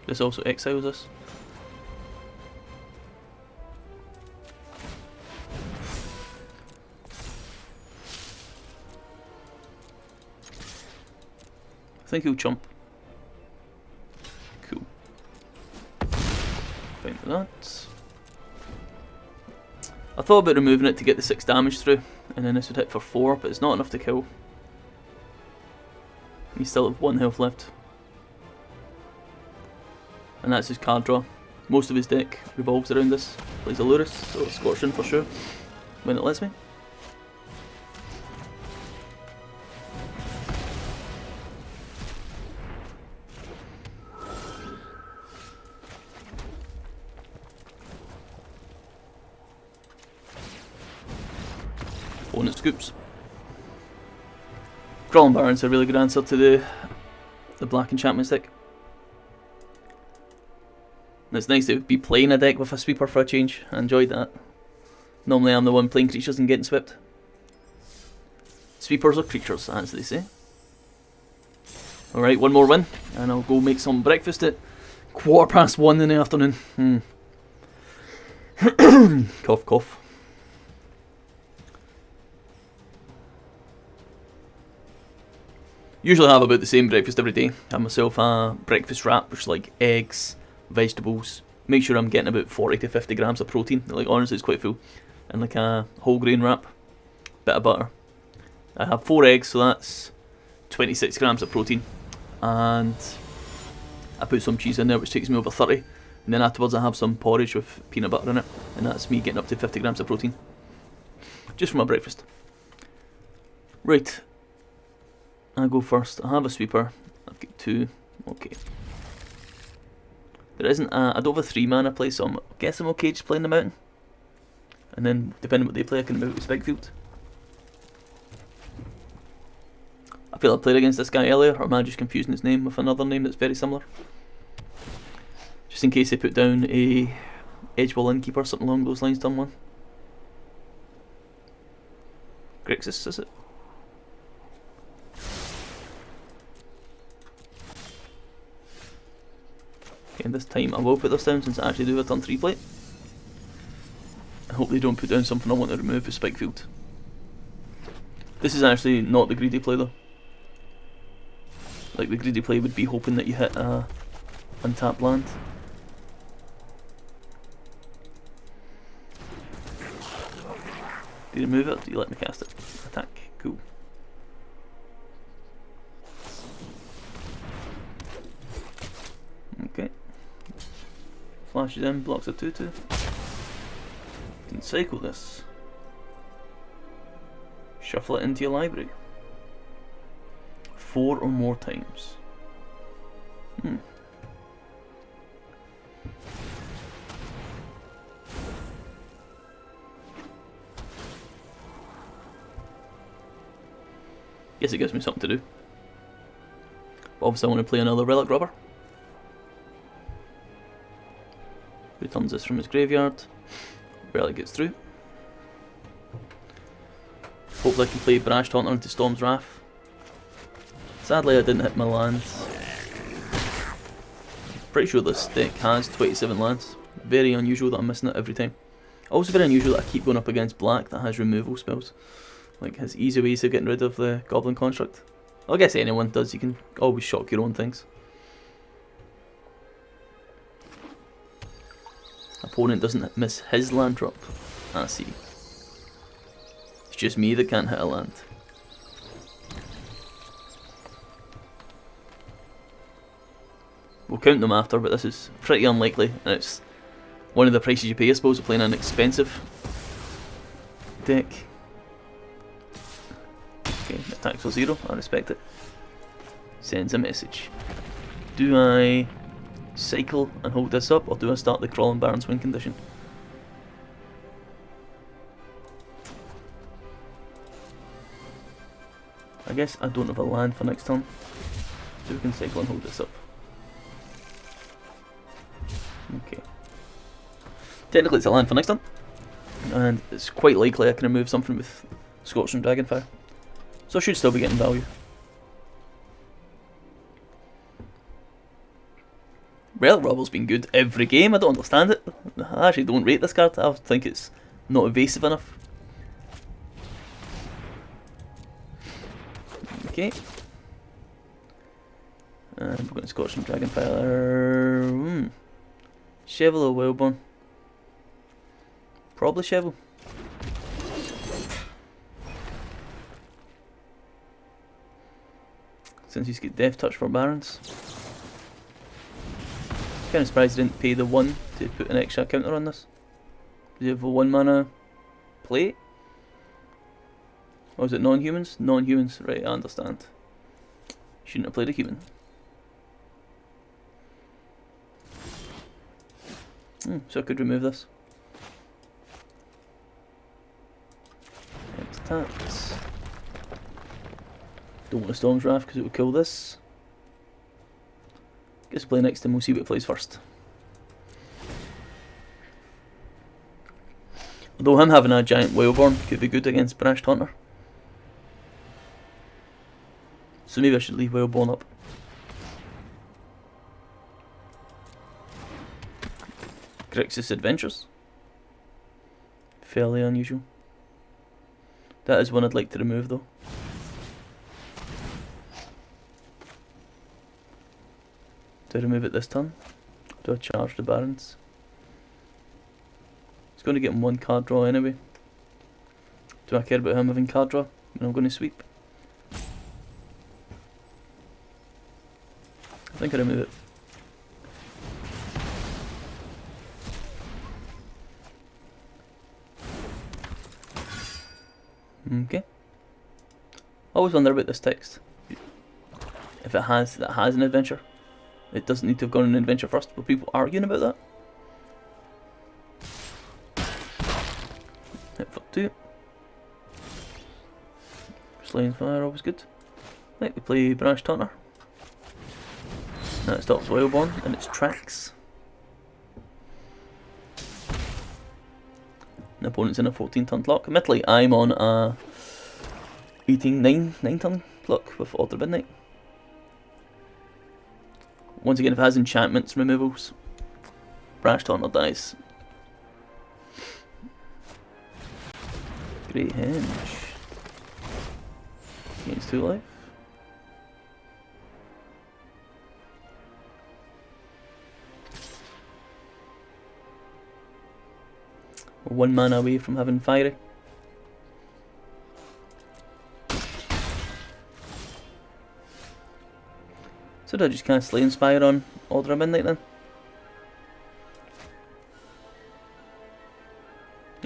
This also exiles us. I think he'll chump. Cool. Fine for that. I thought about removing it to get the 6 damage through, and then this would hit for 4, but it's not enough to kill. You still have 1 health left. And that's his card draw. Most of his deck revolves around this. Plays a Lurrus, so Scorching for sure, when it lets me. Opponent scoops. Crawling Barrens a really good answer to the black enchantment deck. And it's nice to be playing a deck with a sweeper for a change. I enjoyed that. Normally I'm the one playing creatures and getting swept. Sweepers are creatures, as they say. Alright, one more win, and I'll go make some breakfast at 1:15 in the afternoon. Cough, cough. Usually have about the same breakfast every day. Have myself a breakfast wrap, which is like eggs, vegetables. Make sure I'm getting about 40 to 50 grams of protein. Like, honestly, it's quite full. And like a whole grain wrap, bit of butter. I have 4 eggs, so that's 26 grams of protein. And I put some cheese in there, which takes me over 30. And then afterwards I have some porridge with peanut butter in it. And that's me getting up to 50 grams of protein. Just for my breakfast. Right. I go first. I have a sweeper. I've got 2. Okay. There isn't a... I don't have a 3-mana play, so I guess I'm okay just playing the mountain. And then, depending on what they play, I can move to Spikefield. I feel I played against this guy earlier, or am I just confusing his name with another name that's very similar? Just in case they put down a Edgewall Innkeeper, something along those lines, turn 1. Grixis, is it? Okay, this time I will put this down since I actually do have a turn 3 play. I hope they don't put down something I want to remove with Spikefield. This is actually not the greedy play though. Like, the greedy play would be hoping that you hit a untapped land. Do you remove it or do you let me cast it? Attack. Cool. Okay. Flashes in, blocks a 2/2. Can cycle this. Shuffle it into your library. 4 or more times. Guess it gives me something to do. But obviously I want to play another Relic Robber. Returns this from his graveyard. Relic gets through. Hopefully I can play Brash Taunter into Storm's Wrath. Sadly I didn't hit my lands. Pretty sure this deck has 27 lands. Very unusual that I'm missing it every time. Also very unusual that I keep going up against black that has removal spells. Like, has easy ways of getting rid of the Goblin Construct. I guess anyone does, you can always shock your own things. Opponent doesn't miss his land drop. I see. It's just me that can't hit a land. We'll count them after, but this is pretty unlikely, and it's one of the prices you pay, I suppose, of playing an expensive deck. Okay, attack for 0, I respect it. Sends a message. Do I cycle and hold this up, or do I start the Crawling Baron's win condition? I guess I don't have a land for next turn, so we can cycle and hold this up. Okay. Technically it's a land for next turn, and it's quite likely I can remove something with Scorching Dragonfire, so I should still be getting value. Relic Robber's been good every game, I don't understand it. I actually don't rate this card, I think it's not evasive enough. Okay. And we're going to Scorching Dragonfire. Shovel or Wellborn? Probably Shovel. Since he's got Death Touch for Barons. Kind of surprised he didn't pay the 1 to put an extra counter on this. Does he have a 1 mana play? Or is it non-humans? Non-humans, right, I understand. Shouldn't have played a human. So I could remove this. Attacks. Don't want a Storm's Wrath because it would kill this. Guess we'll play next time, we'll see what it plays first. Although him having a giant Wellborn could be good against Brash Taunter. So maybe I should leave Wellborn up. Grixis Adventures. Fairly unusual. That is one I'd like to remove though. Do I remove it this turn? Do I charge the Barons? It's going to get him one card draw anyway. Do I care about him having card draw when I'm going to sweep? I think I remove it. Okay. I always wonder about this text. If that has an adventure. It doesn't need to have gone on an adventure first, but people arguing about that. Hit for 2. Slaying Fire, always good. Right, we play Brash Taunter. Now it stops Wildborn and its tracks. The opponent's in a 14-turn clock. Admittedly, I'm on a 9-turn clock with Order of Midnight. Once again, if it has enchantments removals, Brash Taunter dies. Great Henge. Gains 2 life. We're 1 mana away from having Fiery. So do I just cast Slay Inspire on Order of Midnight then?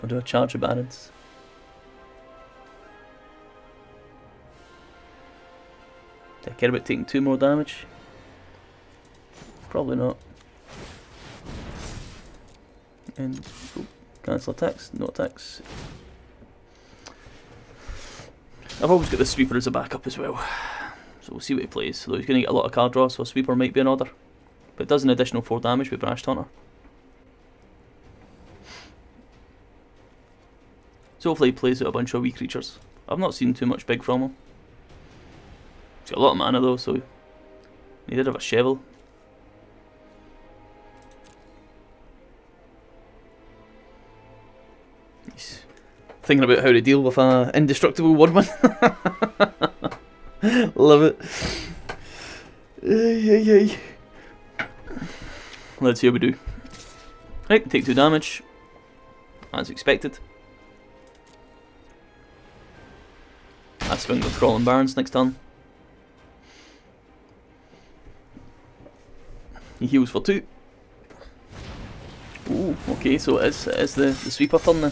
Or do I charge the Barons? Do I care about taking 2 more damage? Probably not. And cancel attacks, no attacks. I've always got the Sweeper as a backup as well. So we'll see what he plays. Although he's going to get a lot of card draw, so a Sweeper might be in order. But it does an additional 4 damage with Brash Taunter. So hopefully he plays out a bunch of wee creatures. I've not seen too much big from him. He's got a lot of mana though, so he did have a Shovel. He's thinking about how to deal with a indestructible Wordman. Love it. Let's see how we do. Right, take 2 damage. As expected. I swing with Crawling Barons next turn. He heals for 2. Ooh, okay, so it is the Sweeper turn then.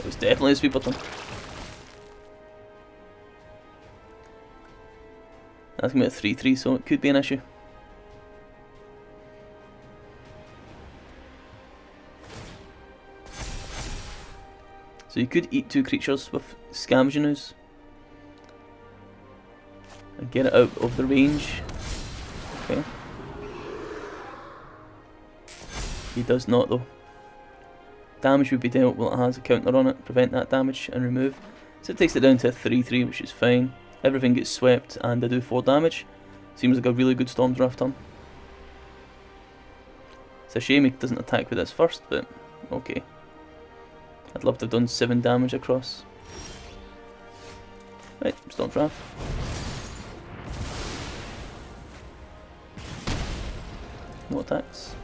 It's definitely a Sweeper turn. That's going to be a 3-3, so it could be an issue. So you could eat 2 creatures with Scavenging Ooze and get it out of the range. Okay. He does not though. Damage would be dealt while it has a counter on it, prevent that damage and remove. So it takes it down to a 3-3, which is fine. Everything gets swept and I do 4 damage. Seems like a really good Storm Draft turn. It's a shame he doesn't attack with this first, but okay. I'd love to have done 7 damage across. Right, Storm Draft. No attacks.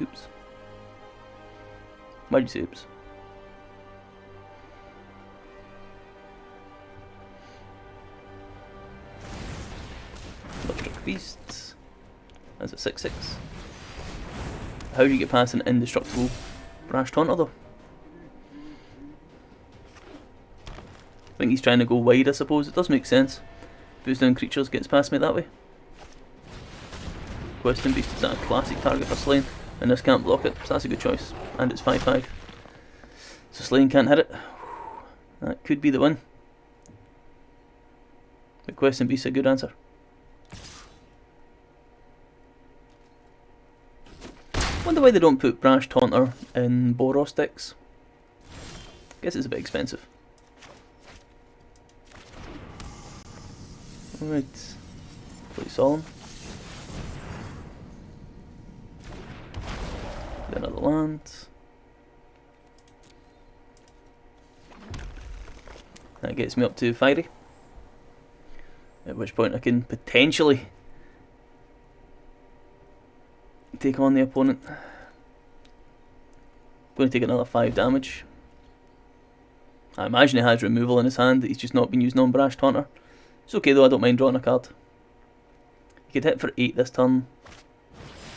Oops. Why'd you say oops? Electric Beasts. That's a 6-6. How do you get past an indestructible Brash Taunter though? I think he's trying to go wide, I suppose. It does make sense. Boosts down creatures, gets past me that way. Questing Beast is a classic target for Slaying, and this can't block it, so that's a good choice. And it's 5-5. So Slaying can't hit it. That could be the win. But Questing Beast is a good answer. Wonder why they don't put Brash Taunter in Boros decks. Guess it's a bit expensive. Alright, play Solemn. Get another land. That gets me up to fiery. At which point I can potentially take on the opponent. Going to take another 5 damage. I imagine he has removal in his hand that he's just not been using on Brash Taunter. It's okay though, I don't mind drawing a card. He could hit for 8 this turn.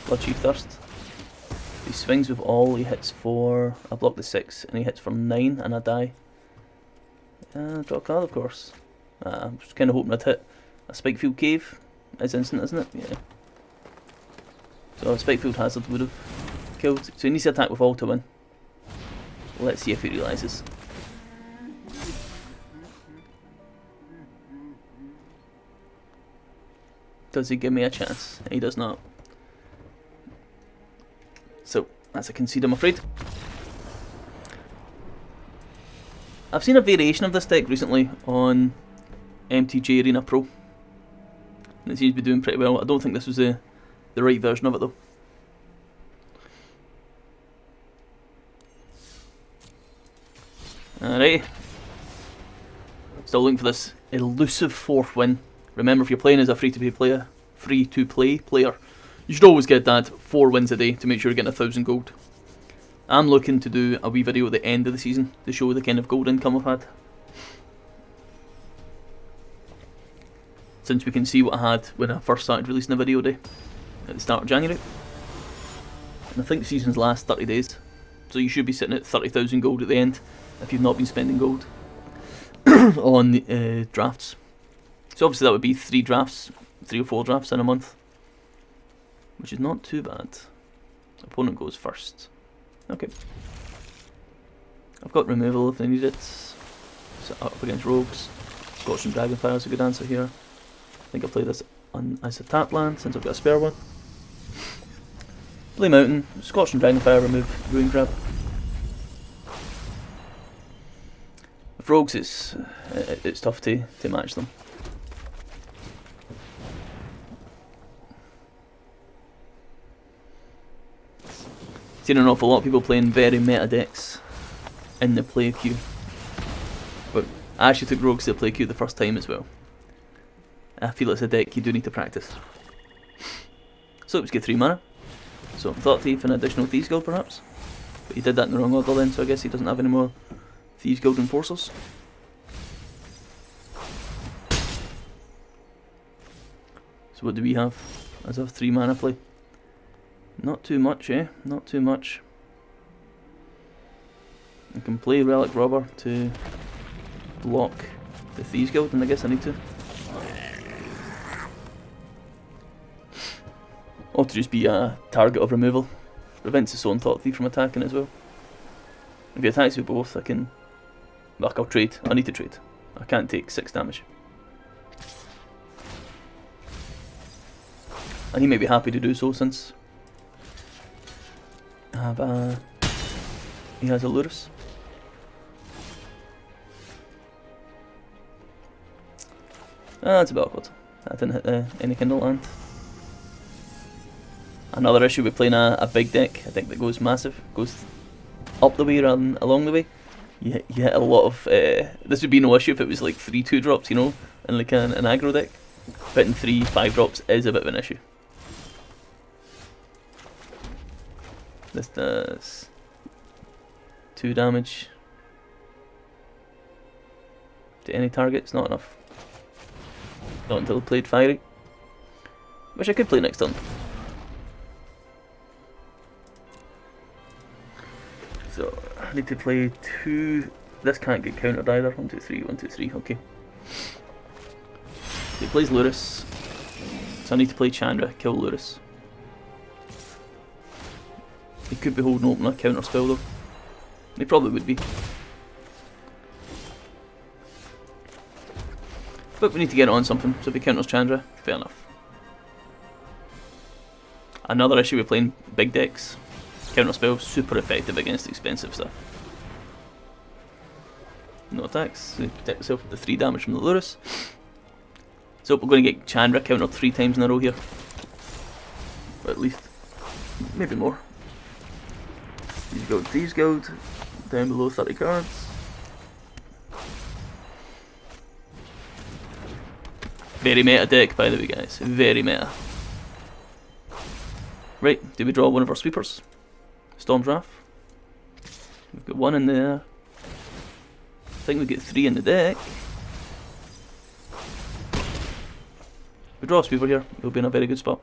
Bloodchief Thirst. He swings with all, he hits for... I block the 6 and he hits for 9 and I die. Draw a card of course. I'm just kind of hoping I'd hit a Spikefield Cave. It's instant, isn't it? Yeah. So a Spikefield Hazard would have killed. So he needs to attack with all to win. Let's see if he realises. Does he give me a chance? He does not. So that's a concede, I'm afraid. I've seen a variation of this deck recently on MTG Arena Pro. And it seems to be doing pretty well. I don't think this was the right version of it though. Alright. Still looking for this elusive 4th win. Remember, if you're playing as a free-to-play player, you should always get that 4 wins a day to make sure you're getting 1,000 gold. I'm looking to do a wee video at the end of the season to show the kind of gold income I've had. Since we can see what I had when I first started releasing a video day at the start of January. And I think seasons last 30 days. So you should be sitting at 30,000 gold at the end if you've not been spending gold on drafts. So obviously that would be 3 or 4 drafts in a month. Which is not too bad. Opponent goes first. Okay. I've got removal if I need it. Set up against rogues. Scorching Dragonfire is a good answer here. I think I'll play this as a tap land since I've got a spare one. Play Mountain, Scorching Dragonfire, remove Ruin Grab. With rogues it's tough to match them. Seen an awful lot of people playing very meta decks in the play queue. But I actually took rogues to the play queue the first time as well. I feel it's a deck you do need to practice. So let's get 3 mana. So Thought Thief and additional Thieves Guild perhaps. But he did that in the wrong order then, so I guess he doesn't have any more Thieves Guild Enforcers. So what do we have as a 3 mana play? Not too much, eh? Not too much. I can play Relic Robber to block the Thieves Guild, and I guess I need to. Or to just be a target of removal. Prevents his own Thought Thief from attacking as well. If he attacks with both, I can... Well, I'll trade. I need to trade. I can't take 6 damage. And he may be happy to do so since... he has a Lurrus. That's a bit awkward. I didn't hit any Kindle land. Another issue with playing a big deck, a deck that goes massive, goes up the way rather than along the way. You hit a lot of... this would be no issue if it was like 3 2-drops, you know, in like an aggro deck. Hitting 3 5-drops is a bit of an issue. This does 2 damage to any target. It's not enough. Not until played Fiery, which I could play next turn. So I need to play 2. This can't get countered either. 1 2 3 1 2 3. Okay. So he plays Lurrus, so I need to play Chandra, kill Lurrus. He could be holding open a counter spell though. He probably would be. But we need to get on something, so if he counters Chandra, fair enough. Another issue with playing big decks. Counter spell, super effective against expensive stuff. No attacks, so you protect yourself with the 3 damage from the Lurrus. So we're going to get Chandra countered 3 times in a row here. Or at least, maybe more. Thieves Guild, down below 30 cards. Very meta deck, by the way, guys. Very meta. Right, do we draw one of our sweepers? Storm Draft. We've got one in there. I think we get 3 in the deck. We draw a sweeper here, we'll be in a very good spot.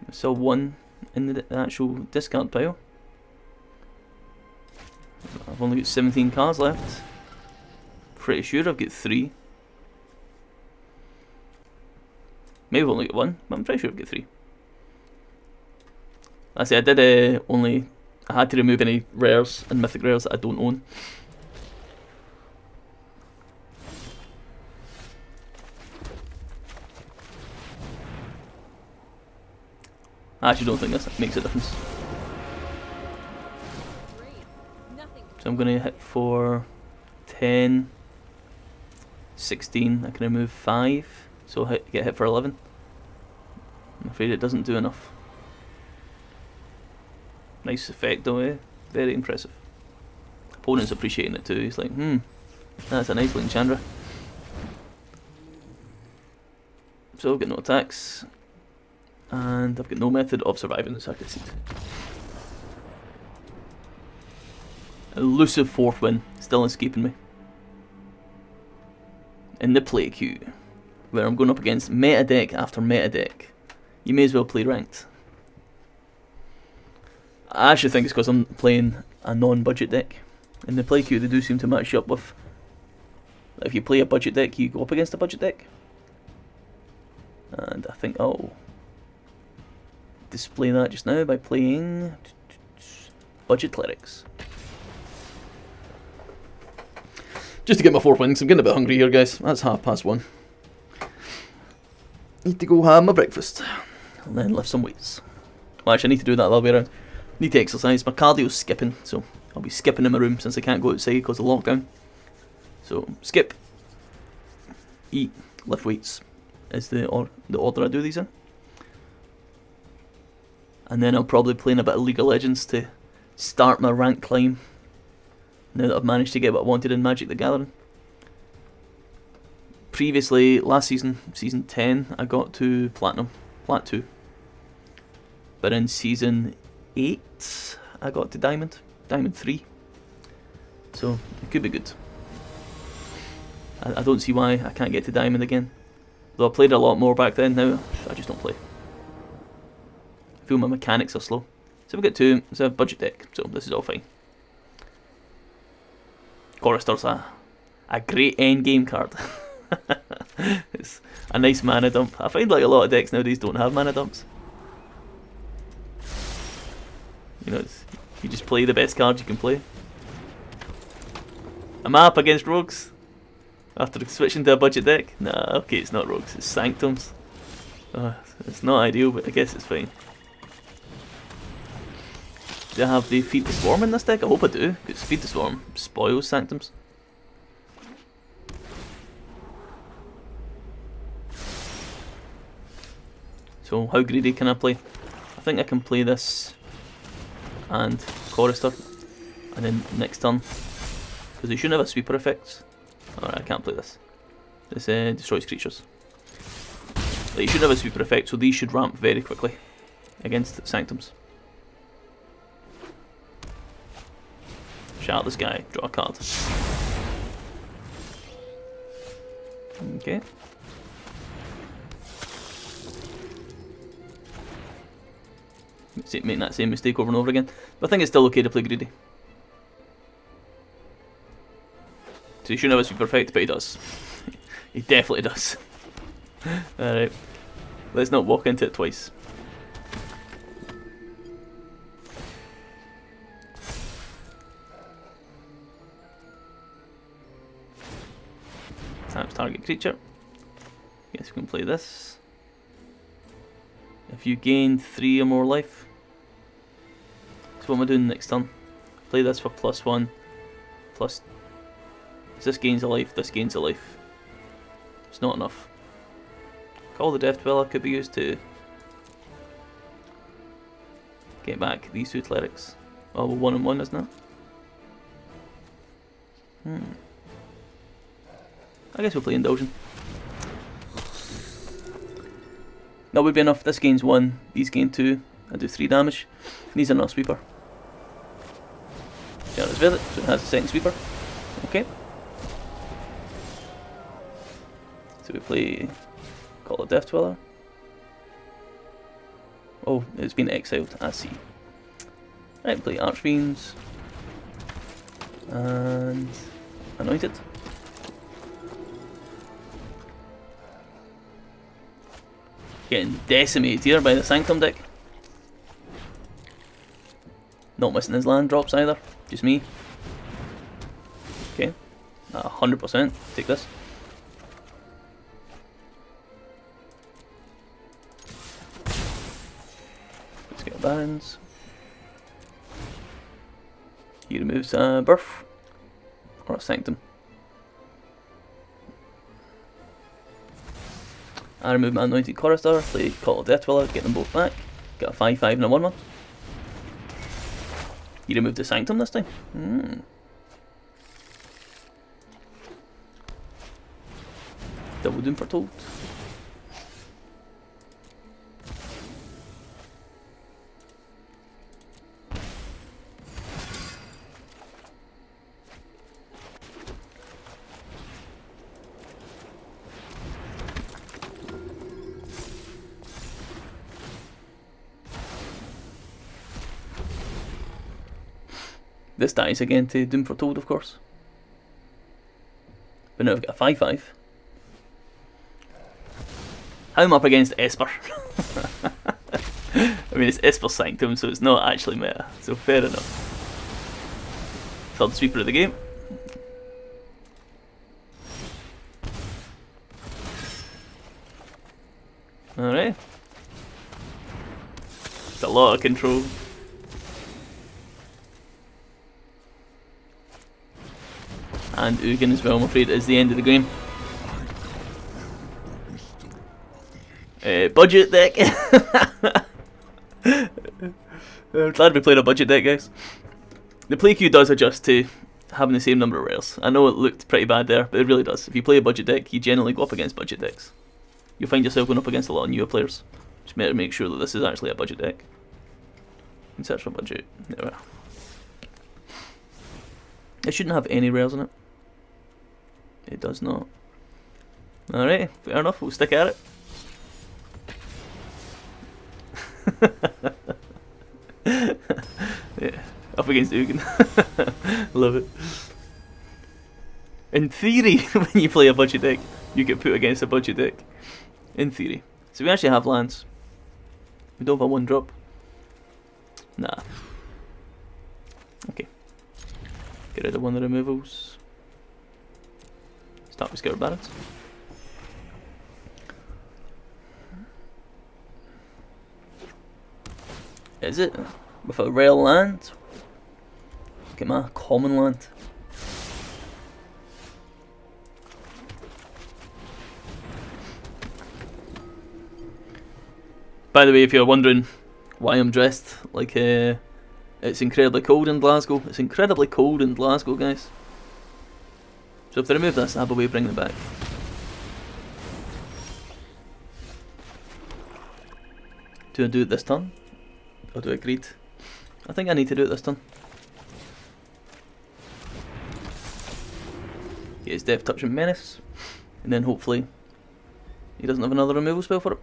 There's still 1 in the actual discard pile. I've only got 17 cards left. Pretty sure I've got 3. Maybe I've only got 1, but I'm pretty sure I've got 3. I say I did I had to remove any rares and mythic rares that I don't own. I actually don't think this makes a difference. So I'm going to hit for 10, 16, I can remove 5, so get hit for 11. I'm afraid it doesn't do enough. Nice effect though, eh? Very impressive. Opponent's appreciating it too, he's like, that's a nice Link Chandra. So I've got no attacks, and I've got no method of surviving the Sacred Seed. Elusive 4th win, still escaping me. In the play queue, where I'm going up against meta deck after meta deck. You may as well play ranked. I actually think it's because I'm playing a non-budget deck. In the play queue they do seem to match up with, if you play a budget deck you go up against a budget deck. And I think I'll display that just now by playing Budget Clerics. Just to get my 4th win, because I'm getting a bit hungry here, guys. That's 1:30. Need to go have my breakfast, and then lift some weights. Well, actually I need to do that the other way around. Need to exercise. My cardio's skipping, so I'll be skipping in my room since I can't go outside because of lockdown. So, skip, eat, lift weights is the order I do these in. And then I'll probably play in a bit of League of Legends to start my rank climb, now that I've managed to get what I wanted in Magic the Gathering. Previously, last season, Season 10, I got to Platinum, Plat 2. But in Season 8, I got to Diamond 3. So, it could be good. I don't see why I can't get to Diamond again. Though I played a lot more back then, now I just don't play. I feel my mechanics are slow. So we get 2, it's a budget deck, so this is all fine. Chorister's a great endgame card. It's a nice mana dump. I find like a lot of decks nowadays don't have mana dumps. You know, you just play the best cards you can play. Am I up against Rogues? After switching to a budget deck? Nah, okay, it's not Rogues, it's Sanctums. It's not ideal, but I guess it's fine. Do I have the Feed the Swarm in this deck? I hope I do, because Feed the Swarm spoils Sanctums. So, how greedy can I play? I think I can play this and Chorister, and then next turn, because they shouldn't have a sweeper effect. Alright, I can't play this. This destroys creatures. But you shouldn't have a sweeper effect, so these should ramp very quickly against Sanctums. Shout this guy, draw a card. Okay. Make that same mistake over and over again. But I think it's still okay to play greedy. So he shouldn't have a sweeper effect, but he does. He definitely does. Alright. Let's not walk into it twice. Taps target creature. Guess we can play this. If you gain 3 or more life. So what am I doing next turn? Play this for +1. Plus. This gains a life, this gains a life. It's not enough. Call the Death Dweller could be used to get back these two clerics. Oh, well, 1-on-1, isn't it? I guess we'll play Indulgent. That would be enough. This gains 1, these gain 2. I do 3 damage. These are not sweeper. Generous Visit, so it has a second sweeper. Okay. So we play Call of Death Dweller. Oh, it's been exiled, I see. Right, play Archfiends. And Anointed. Getting decimated here by the Sanctum deck. Not missing his land drops either, just me. Okay, 100%, take this. Let's get Barons. He removes Birth, or a Sanctum. I remove my Anointed Chorister, play Call of Death Dweller, get them both back. Get a 5/5 and a 1/1. You removed the Sanctum this time? Double Doom Foretold. This dies again to Doom Foretold, of course. But now I've got a 5/5. How am I up against Esper? I mean, it's Esper Sanctum, so it's not actually meta, so fair enough. Third sweeper of the game. Alright. It's a lot of control. And Ugin as well, I'm afraid it is the end of the game. Budget deck. I'm glad we played a budget deck, guys. The play queue does adjust to having the same number of rares. I know it looked pretty bad there, but it really does. If you play a budget deck, you generally go up against budget decks. You'll find yourself going up against a lot of newer players. Just better make sure that this is actually a budget deck. You can search for budget. There we are. It shouldn't have any rares in it. It does not. Alright, fair enough, we'll stick at it. Yeah, up against Ugin. Love it. In theory, when you play a budget deck, you get put against a budget deck. In theory. So we actually have lands. We don't have a 1-drop. Nah. Okay. Get rid of one of the removals. Start with Scoured Barons. Is it? With a rare land? Get my common land. By the way, if you're wondering why I'm dressed like it's incredibly cold in Glasgow. It's incredibly cold in Glasgow, guys. So if they remove this, I have a way of bringing it back. Do I do it this turn? Or do I greed? I think I need to do it this turn. Get his Death Touch and Menace. And then hopefully he doesn't have another removal spell for it.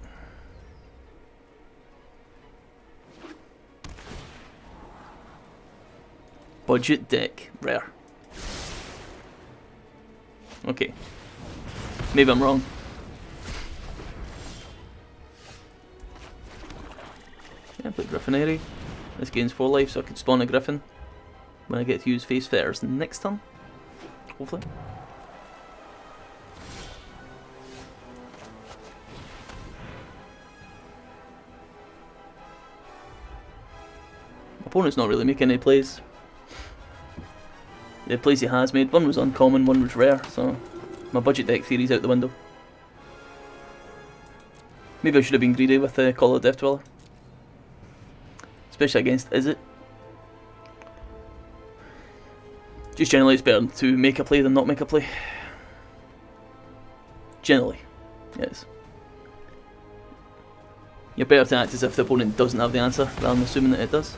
Budget deck, rare. Okay. Maybe I'm wrong. Yeah, I played Griffinary. This gains 4 life, so I could spawn a Griffin when I get to use Face Fetters next turn. Hopefully. Opponent's not really making any plays. The plays he has made, one was uncommon, one was rare, so my budget deck theory's out the window. Maybe I should have been greedy with Call of Death Dweller. especially against Is It. Just generally, it's better to make a play than not make a play. Generally, yes. You're better to act as if the opponent doesn't have the answer rather than assuming that it does.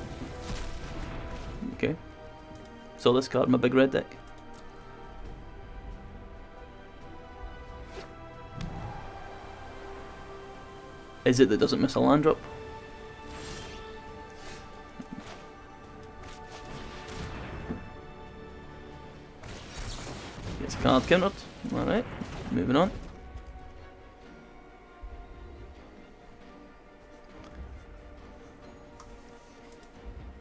Okay. Saw this card in my big red deck. Is it that doesn't miss a land drop? Gets a card countered. Alright, moving on.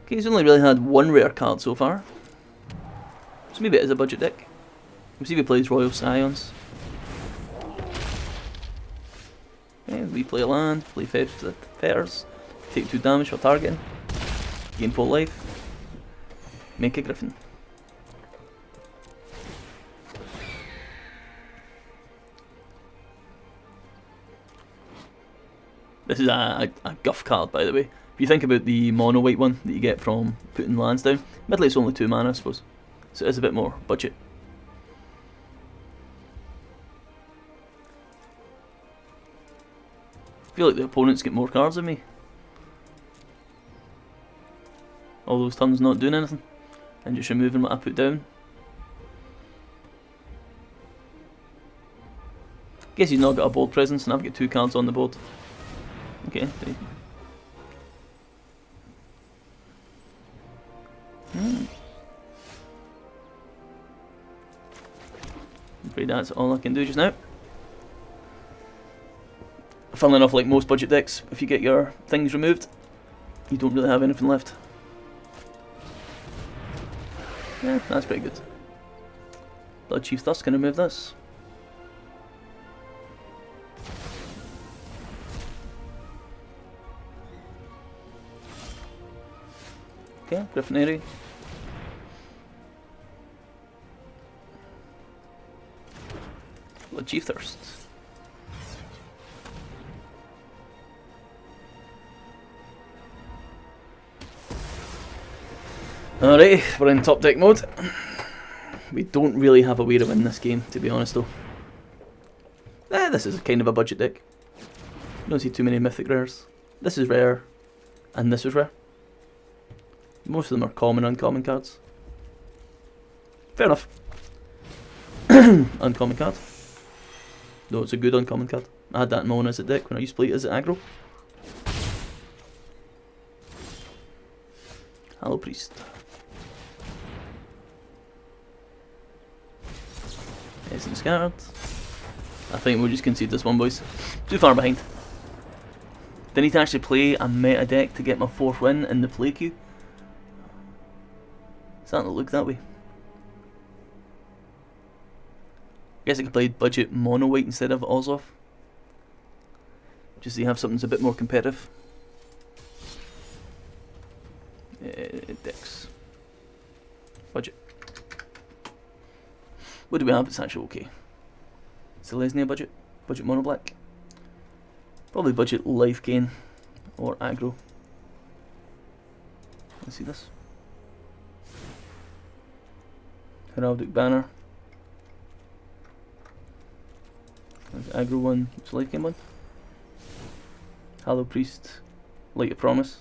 Okay, he's only really had one rare card so far. So maybe it is a budget deck. We'll see if he plays Royal Scions. Okay, we play a land, play Fetters, take 2 damage for targeting, gain full life, make a Griffin. This is a guff card, by the way. If you think about the mono white one that you get from putting lands down, admittedly it's only 2 mana I suppose, so it is a bit more budget. I feel like the opponents get more cards than me. All those turns not doing anything, and just removing what I put down. Guess he's not got a board presence, and I've got 2 cards on the board. Okay. I'm afraid that's all I can do just now. Funnily enough, like most budget decks, if you get your things removed, you don't really have anything left. Yeah, that's pretty good. Blood Chief Thus can remove this. Okay, Griffinary. Blood Chief Thirst. Alright, we're in top deck mode. We don't really have a way to win this game, to be honest though. This is kind of a budget deck. Don't see too many mythic rares. This is rare, and this is rare. Most of them are common, uncommon cards. Fair enough. Uncommon card. Though it's a good uncommon card. I had that in my own Is It deck when I used to play Is It aggro. Hallow Priest. Isn't scattered. I think we'll just concede this one, boys. Too far behind. They need to actually play a meta deck to get my 4th win in the play queue. Starting to look that way. Guess I could play budget mono white instead of Ozoth. Just so you have something that's a bit more competitive. Decks. Budget. What do we have? It's actually okay. Selesnya budget. Budget mono black. Probably budget life gain or aggro. Let's see this. Heraldic Banner. There's aggro one, it's life gain one. Hallow Priest, Light of Promise.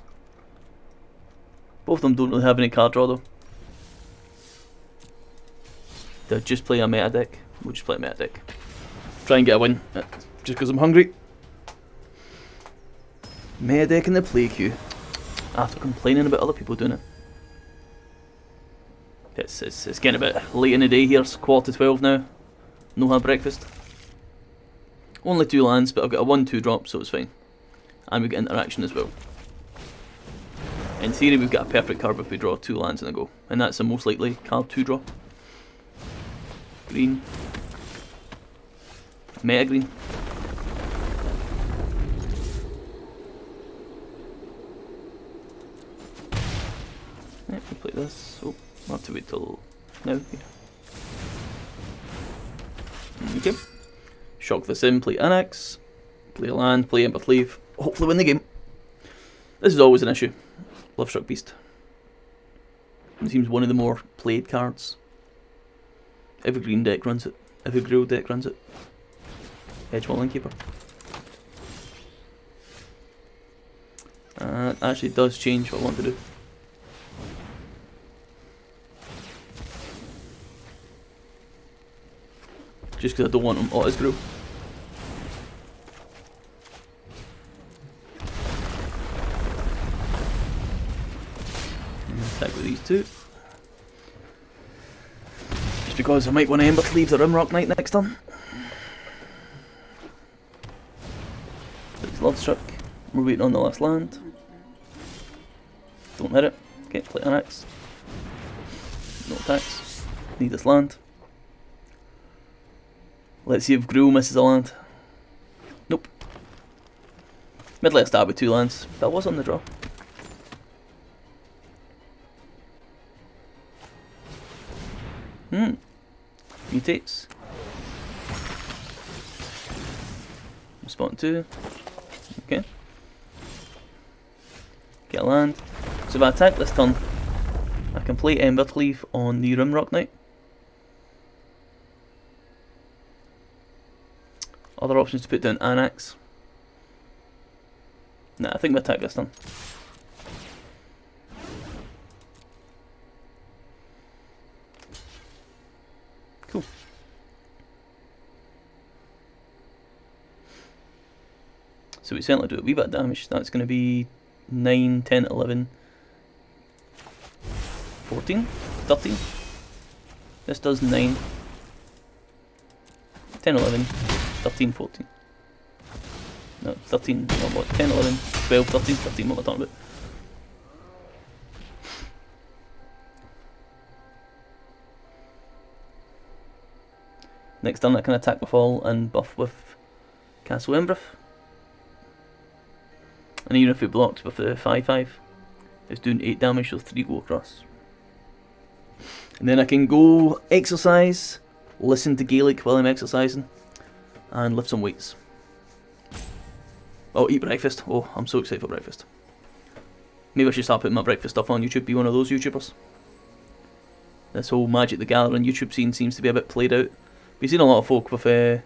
Both of them don't really have any card draw though. They'll just play a meta deck. We'll just play a meta deck. Try and get a win, just because I'm hungry. Meta deck in the play queue. After complaining about other people doing it. It's getting a bit late in the day here, it's 11:45 now. No have breakfast. Only 2 lands, but I've got a 1/2 drop, so it's fine. And we get interaction as well. In theory, we've got a perfect card if we draw 2 lands in a go, and that's the most likely card 2 draw. Green. Meta green. Right, we play this. Oh, I'll have to wait till now. Okay. Shock this in, play Annex, play a land, play Embercleave, hopefully win the game. This is always an issue. Bloodstruck Beast. It seems one of the more played cards. Every green deck runs it. Every Gruul deck runs it. Edgewall Innkeeper. Actually does change what I want to do. Just because I don't want him auto Gruul. Attack with these two. Just because I might want to Ember to leave the Rimrock Knight next turn. It's Bloodstruck. We're waiting on the last land. Don't hit it. Okay, play an axe. No attacks. Need this land. Let's see if Gruul misses a land. Nope. Mid-late start with 2 lands. That was on the draw. Mutates. Spawn 2. Okay. Get a land. So if I attack this turn, I can play Embercleave on the Rimrock Knight. Other options to put down Anax. Nah, I think we attack this turn. Cool. So we certainly do a wee bit of damage. That's going to be 9, 10, 11, 14, 13. This does 9, 10, 11, 13, 14. No, 13, no, what, 10, 11, 12, 13, 13, what am I talking about? Next turn I can attack with all and buff with Castle Embereth. And even if it blocks with the 5-5, it's doing 8 damage with 3 go across. And then I can go exercise, listen to Gaelic while I'm exercising, and lift some weights. Oh, eat breakfast. Oh, I'm so excited for breakfast. Maybe I should start putting my breakfast stuff on YouTube, be one of those YouTubers. This whole Magic the Gathering YouTube scene seems to be a bit played out. We've seen a lot of folk with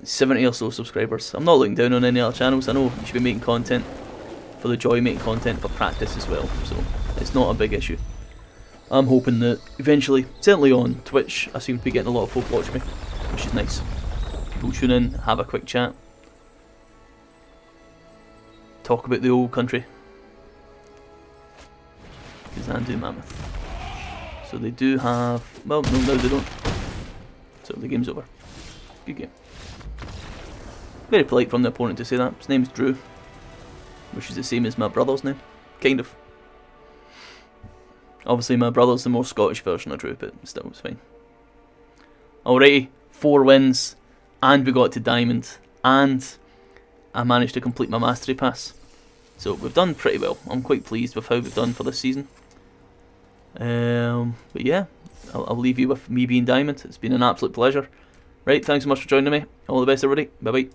70 or so subscribers. I'm not looking down on any other channels. I know you should be making content for the joy of making content, for practice as well. So it's not a big issue. I'm hoping that eventually, certainly on Twitch, I seem to be getting a lot of folk watch me, which is nice. People tune in, have a quick chat, talk about the old country. Kazandu Mammoth. So they do have, well, no, they don't. So the game's over. Good game. Very polite from the opponent to say that. His name's Drew, which is the same as my brother's name. Kind of. Obviously my brother's the more Scottish version of Drew, but still, it's fine. Alrighty, 4 wins, and we got to Diamond, and I managed to complete my Mastery Pass. So we've done pretty well. I'm quite pleased with how we've done for this season. But yeah, I'll leave you with me being Diamond. It's been an absolute pleasure. Right, thanks so much for joining me. All the best, everybody. Bye bye.